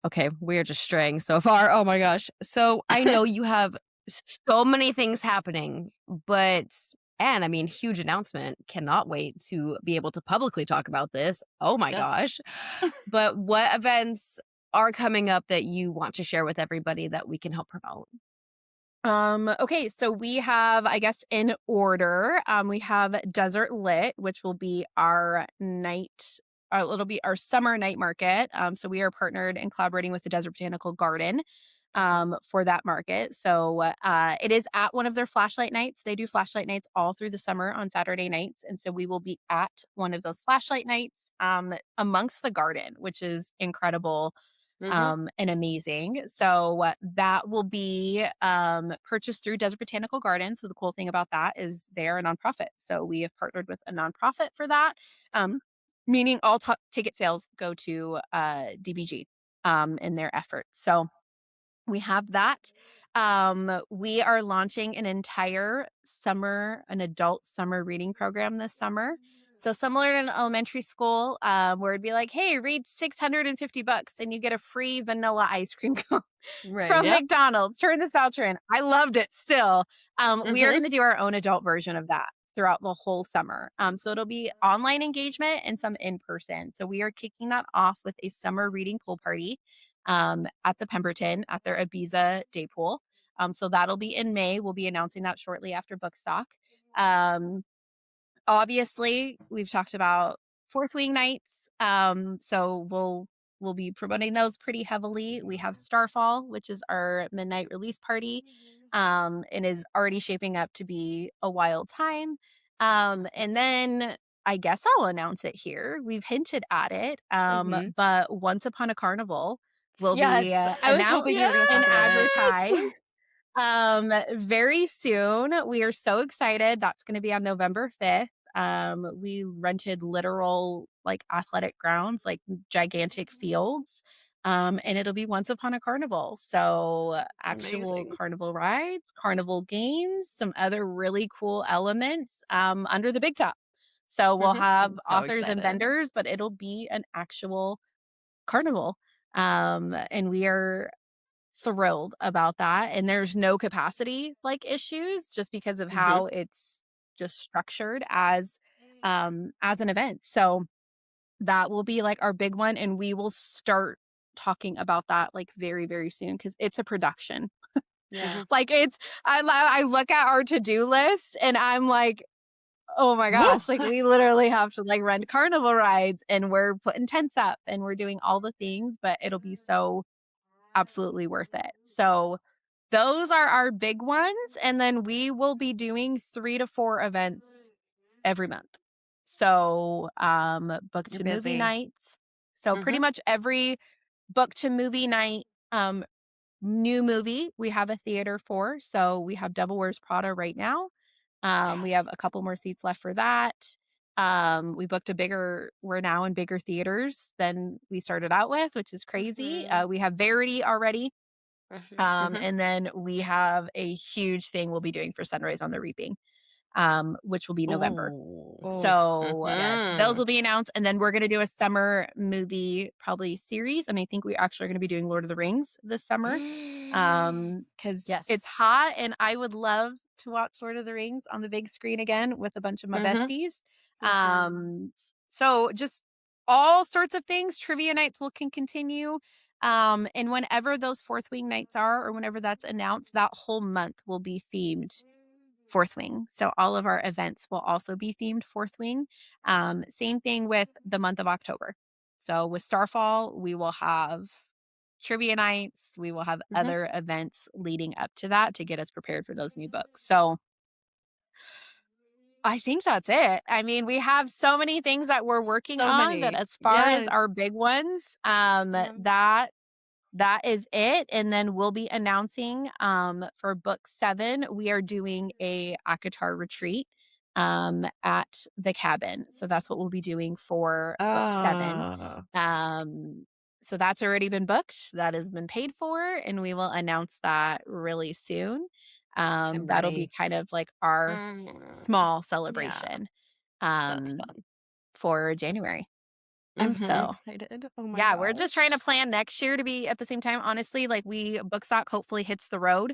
Okay, we're just straying so far. Oh my gosh. So I know you have so many things happening, but, and I mean, huge announcement. Cannot wait to be able to publicly talk about this. Oh my gosh. But what events are coming up that you want to share with everybody that we can help promote? Okay, so we have, I guess, in order, we have Desert Lit, which will be our it'll be our summer night market. So we are partnered and collaborating with the Desert Botanical Garden for that market. So it is at one of their flashlight nights. They do flashlight nights all through the summer on Saturday nights. And so we will be at one of those flashlight nights amongst the garden, which is incredible and amazing. So that will be purchased through Desert Botanical Garden. So the cool thing about that is they're a nonprofit. So we have partnered with a nonprofit for that, meaning all ticket sales go to DBG in their efforts. So we have that. We are launching an entire an adult summer reading program this summer. So similar to an elementary school, where it'd be like, hey, read $650 and you get a free vanilla ice cream cone from McDonald's. Turn this voucher in. I loved it still. We are going to do our own adult version of that throughout the whole summer. So it'll be online engagement and some in person. So we are kicking that off with a summer reading pool party at the Pemberton at their Ibiza day pool. So that'll be in May. We'll be announcing that shortly after Bookstock. Obviously, we've talked about Fourth Wing nights. So we'll be promoting those pretty heavily. We have Starfall, which is our midnight release party, and is already shaping up to be a wild time. And then I guess I'll announce it here. We've hinted at it, but Once Upon a Carnival will be I was hoping you were going to advertised very soon. We are so excited. That's going to be on November 5th. We rented literal like athletic grounds, like gigantic fields. And it'll be Once Upon a Carnival. So actual carnival rides, carnival games, some other really cool elements under the big top. So we'll have authors and vendors, but it'll be an actual carnival. And we are thrilled about that. And there's no capacity like issues just because of how it's just structured as an event. So that will be like our big one, and we will start talking about that like very, very soon because it's a production. Yeah. Like I look at our to-do list and I'm like, oh my Woo! gosh, like we literally have to like rent carnival rides and we're putting tents up and we're doing all the things, but it'll be so absolutely worth it. So those are our big ones. And then we will be doing 3 to 4 events every month. So book You're to movie busy. nights. So pretty much every book to movie night, new movie we have a theater for. So we have Devil Wears Prada right now. We have a couple more seats left for that. We booked we're now in bigger theaters than we started out with, which is crazy. We have Verity already. And then we have a huge thing we'll be doing for Sunrise on the Reaping, which will be November. Ooh. So Yes. those will be announced. And then we're going to do a summer movie probably series. And I think we actually are going to be doing Lord of the Rings this summer. Because Yes. it's hot and I would love to watch Lord of the Rings on the big screen again with a bunch of my besties. So just all sorts of things. Trivia nights can continue. And whenever those Fourth Wing nights are, or whenever that's announced, that whole month will be themed Fourth Wing. So all of our events will also be themed Fourth Wing. Same thing with the month of October. So with Starfall, we will have trivia nights. We will have other events leading up to that to get us prepared for those new books. So I think that's it. I mean, we have so many things that we're working on that as far as our big ones, that is it. And then we'll be announcing for book 7, we are doing a ACOTAR retreat at the cabin. So that's what we'll be doing for book 7. So that's already been booked. That has been paid for, and we will announce that really soon. That'll be kind of like our small celebration That's fun. for January. I'm so So excited. Oh my yeah, we're just trying to gosh. plan next year to be at the same time. Honestly, like Bookstock hopefully hits the road.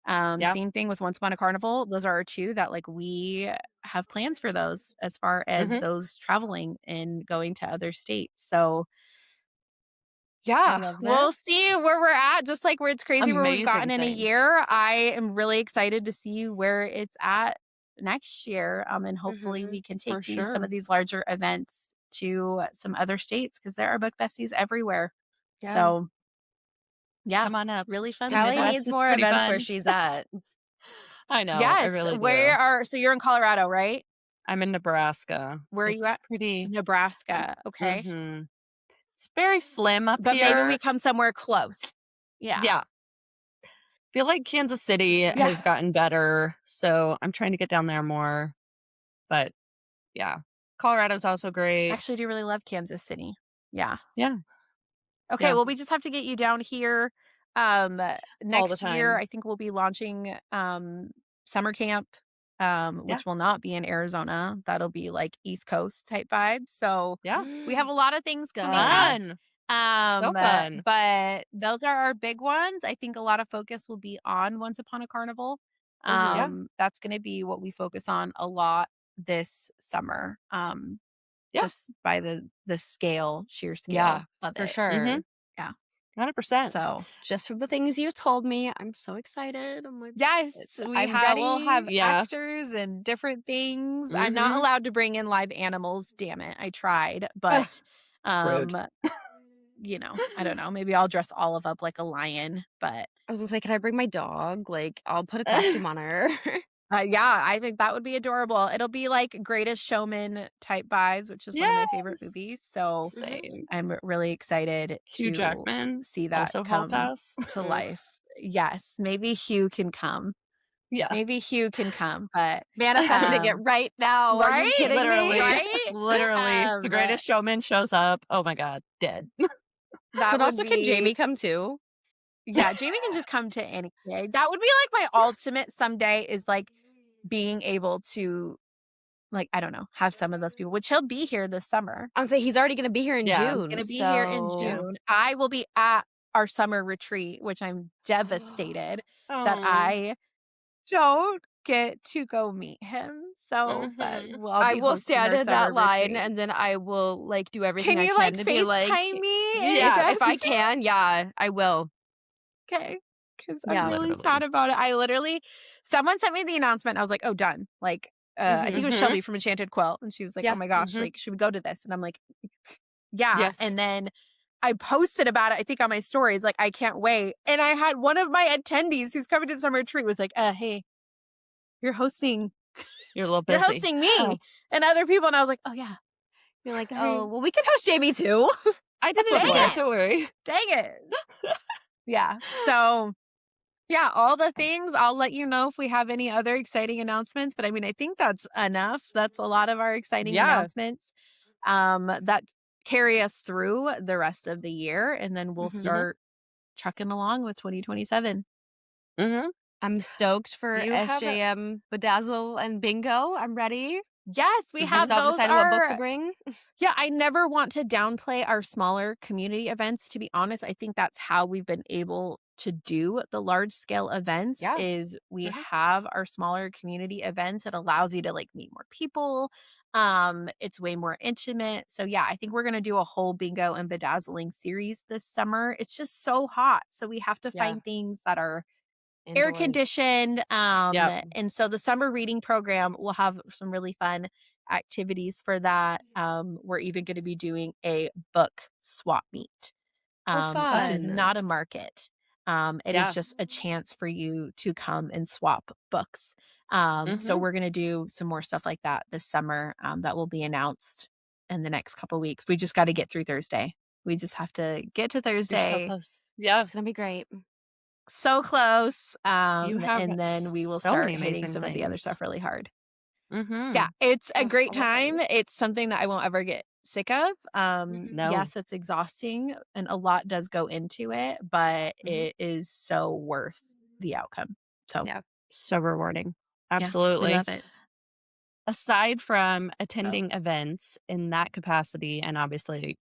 Same thing with Once Upon a Carnival. Those are our 2 that like we have plans for those as far as those traveling and going to other states. So I yeah, love we'll this. see where we're at. Just like where it's crazy where we've gotten Amazing in a things. year. I am really excited to see where it's at next year. And hopefully we can take some of these larger events to some other states because there are book besties everywhere. Yeah. So yeah, Come on up. really fun. The Callie stuff. Midwest needs is more pretty events where fun. she's at. I know. I Yes. really do. So you're in Colorado, right? I'm in Nebraska. Where are you It's at? pretty. Nebraska. Okay. It's very slim up But here. maybe we come somewhere close. Yeah. Yeah. Feel like Kansas City has gotten better, so I'm trying to get down there more. But yeah, Colorado's also I great. actually do really love Kansas City. Yeah. Yeah. Okay, Yeah. well, we just have to get you down here next year. time. I think we'll be launching summer camp, which will not be in Arizona. That'll be like East Coast type vibes. So Yeah. we have a lot of things coming up. Fun. So fun. But those are our big ones. I think a lot of focus will be on Once Upon a Carnival. Yeah. That's going to be what we focus on a lot this summer. Just by the sheer scale of it. For sure. Yeah. 100%. So Just from the things you told me, I'm so excited. I'm like, yes, I'm we'll have Yeah. actors and different things. I'm not allowed to bring in live animals. Damn it. I tried, but Rude. you know, I don't know. Maybe I'll dress Olive up like a lion, but I was gonna say, can I bring my dog? Like, I'll put a costume on her. yeah, I think that would be adorable. It'll be like Greatest Showman type vibes, which is one of my favorite movies. So Same. I'm really excited Hugh to Jackman see that also come pass. to life. Yes, maybe Hugh can come. Yeah. Maybe Hugh can come, but Manifesting it right now. Are you right? kidding Literally. me? Right? Literally. The Greatest Showman shows up. Oh my God. Dead. That But would also, can be- Jamie come too? Yeah, Jamie can just come to any day. That would be like my ultimate someday is like being able to, like, I don't know, have some of those people, which he'll be here this summer. I was say he's already gonna be here in Yeah, June. He's going to be here in June. I will be at our summer retreat, which I'm devastated that I don't get to go meet him. So, but Mhm. we'll all I be will hosting stand our in that summer line retreat. and then I will like do everything Can I you can like to be like, FaceTime me? yeah, if I can, yeah, I will. Okay. Because I'm Yeah. really Literally. sad about it. I literally, someone sent me the announcement. I was like, oh, done. Like, I think it was Mhm. Shelby from Enchanted Quilt. And she was like, oh Yeah. my gosh, Mhm. like, should we go to this? And I'm like, yeah. Yes. And then I posted about it, I think on my stories, like, I can't wait. And I had one of my attendees who's coming to the summer retreat was like, hey, you're hosting You're a little You're busy. hosting me Oh. and other people. And I was like, oh, yeah. You're like, Sorry. oh, well, we can host Jamie too. I did That's it Dang before. it. Don't worry. Dang it. Yeah. So, yeah, all the things. I'll let you know if we have any other exciting announcements. But I mean, I think that's enough. That's a lot of our exciting Yeah. announcements that carry us through the rest of the year. And then we'll Mhm. start trucking along with 2027. Mhm. I'm stoked for You have a SJM Bedazzle and Bingo. I'm ready. Yes, we I have still haven't those decided what book to are bring. Yeah, I never want to downplay our smaller community events. To be honest, I think that's how we've been able to do the large scale events Yeah. is we Mhm. have our smaller community events. It allows you to like meet more people. It's way more intimate. So yeah, I think we're gonna do a whole bingo and bedazzling series this summer. It's just so hot. So we have to Yeah. find things that are air Indoors. conditioned. Yeah. And so the summer reading program will have some really fun activities for that. We're even going to be doing a book swap meet, Oh, which is fun. not a market. It is Yeah. just a chance for you to come and swap books. So Mhm. we're going to do some more stuff like that this summer that will be announced in the next couple weeks. We just got to get through Thursday. We just have to get to You're so Thursday. close. Yeah. It's going to be great. So close. You have And then we will so many start hitting amazing some of the other things. stuff really hard. Yeah, Mhm. it's a Oh, great all the time. things. It's something that I won't ever get sick of. No. Yes, it's exhausting and a lot does go into it, but Mhm. it is so worth the outcome. So, Yeah. So rewarding. yeah, we Absolutely. love it. Aside from attending events in that capacity, and obviously,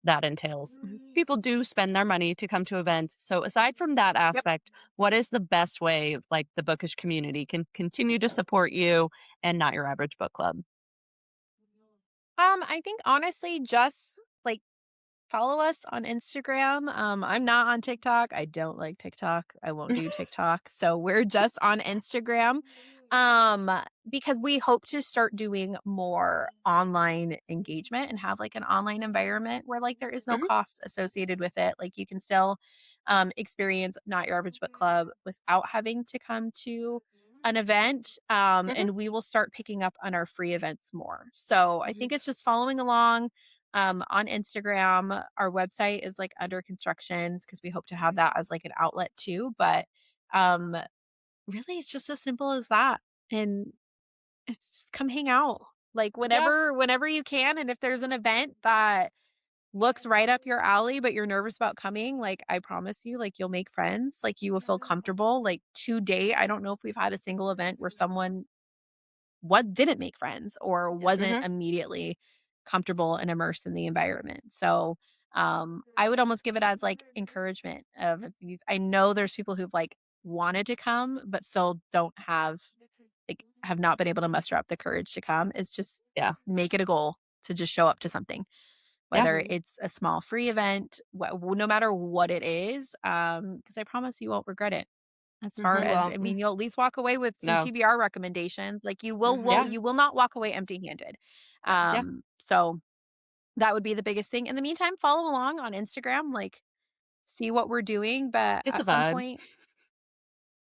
that entails people do spend their money to come to events. So aside from that Yep. aspect, what is the best way like the bookish community can continue to support you and Not Your Average Book Club? I think honestly, just like follow us on Instagram. I'm not on TikTok. I don't like TikTok. I won't do TikTok. So we're just on Instagram. Um, because we hope to start doing more online engagement and have like an online environment where like there is no Mhm. cost associated with it. Like you can still experience Not Your Average Book Club without having to come to an event. Mhm. And we will start picking up on our free events more. So I think it's just following along on Instagram. Our website is like under constructions because we hope to have that as like an outlet too. But um, really, it's just as simple as that. And it's just come hang out like Yeah. whenever you can. And if there's an event that looks right up your alley, but you're nervous about coming, like I promise you, like you'll make friends, like you will feel comfortable. Like to date, I don't know if we've had a single event where someone what didn't make friends or wasn't Mhm. immediately comfortable and immersed in the environment. So I would almost give it as like encouragement of if you I know there's people who've like wanted to come but still don't have like have not been able to muster up the courage to come is just Yeah. make it a goal to just show up to something, Yeah. whether it's a small free event, no matter what it is, because I promise you won't regret it. As far You Mhm. as I won't. mean, you'll at least walk away with some No. TBR recommendations. Like Yeah. you will not walk away empty-handed. Yeah. So that would be the biggest thing. In the meantime, follow along on Instagram, like see what we're doing. But It's a at some vibe. point,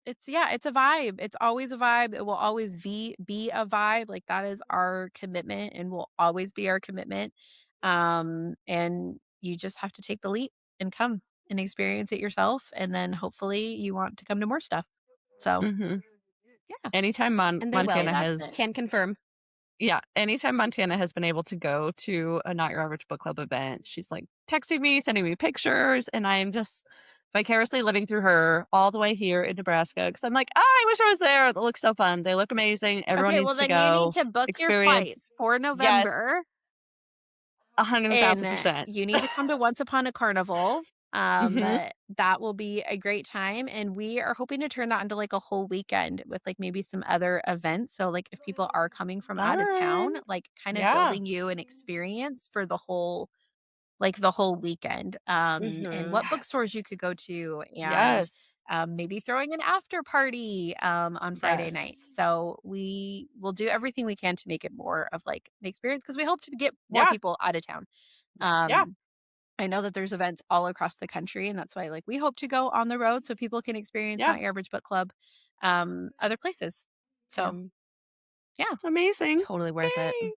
it's a vibe. It's always a vibe. It will always be a vibe. Like that is our commitment and will always be our commitment. And you just have to take the leap and come and experience it yourself. And then hopefully you want to come to more stuff. So Mhm. yeah. Anytime And they will. Say Montana that's it. has Can confirm. Yeah, anytime Montana has been able to go to a Not Your Average Book Club event, she's like texting me, sending me pictures, and I am just vicariously living through her all the way here in Nebraska because I'm like, I wish I was there. It looks so fun. They look amazing. Everyone Okay, well needs to then you need go to book your flights experience. for Yes, November, and 100,000%. you need to come to Once Upon a Carnival. That will be a great time. And we are hoping to turn that into like a whole weekend with like maybe some other events. So like if people are coming from out of town, Fun. like kind of Yeah. building you an experience for the whole weekend, and what bookstores you Yes. could go to, and Yes. maybe throwing an after party on Friday night. Yes. So we will do everything we can to make it more of like an experience because we hope to get more Yeah. people out of town. Yeah. I know that there's events all across the country, and that's why like we hope to go on the road so people can experience Yeah. Not Your Average Book Club other places. So yeah, Amazing. Totally worth it. Yay.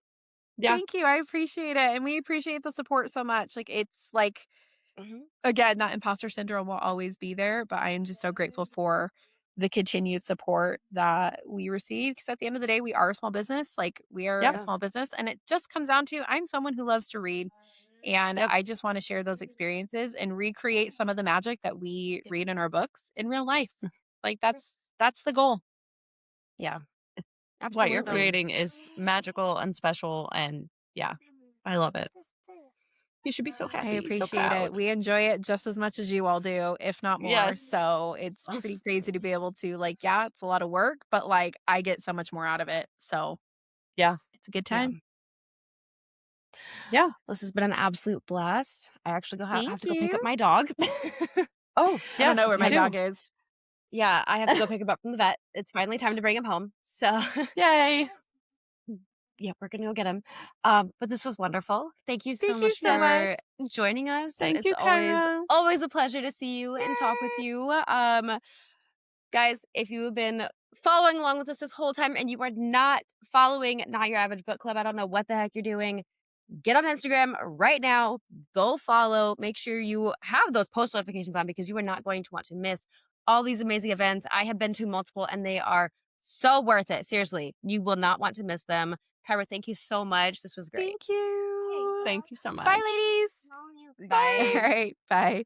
Yeah. Thank you. I appreciate it. And we appreciate the support so much. Like it's like Mhm. again, that imposter syndrome will always be there, but I am just so grateful for the continued support that we receive. Because at the end of the day, we are a small business. Like we are Yep. a small business, and it just comes down to I'm someone who loves to read, and Yep. I just want to share those experiences and recreate some of the magic that we read in our books in real life. Like that's the goal. Yeah. What you're Absolutely. creating is magical and special, and yeah, I love it. You should be so I happy, so appreciate it. proud. We enjoy it just as much as you all do, if not more. Yes. So it's pretty crazy to be able to like, yeah, it's a lot of work, but like I get so much more out of it. So Yeah. it's a good Yeah. time. Yeah. This has been an absolute blast. I actually have Thank to go pick you. up my dog. Oh, I don't know yes, where my you do. dog is. Yeah, I have to go pick him up from the vet. It's finally time to bring him home. So Yay. yeah, we're gonna go get him. But this was wonderful. Thank you so Thank you much so much. for joining us. Thank It's you, Kyra. always a pleasure to see you and talk with you. Guys, if you have been following along with us this whole time and you are not following Not Your Average Book Club, I don't know what the heck you're doing. Get on Instagram right now. Go follow. Make sure you have those post notifications on because you are not going to want to miss all these amazing events. I have been to multiple and they are so worth it. Seriously, you will not want to miss them. Kyra, thank you so much. This was great. Thank you. Thank you so much. Bye, ladies. Bye. All right. Bye.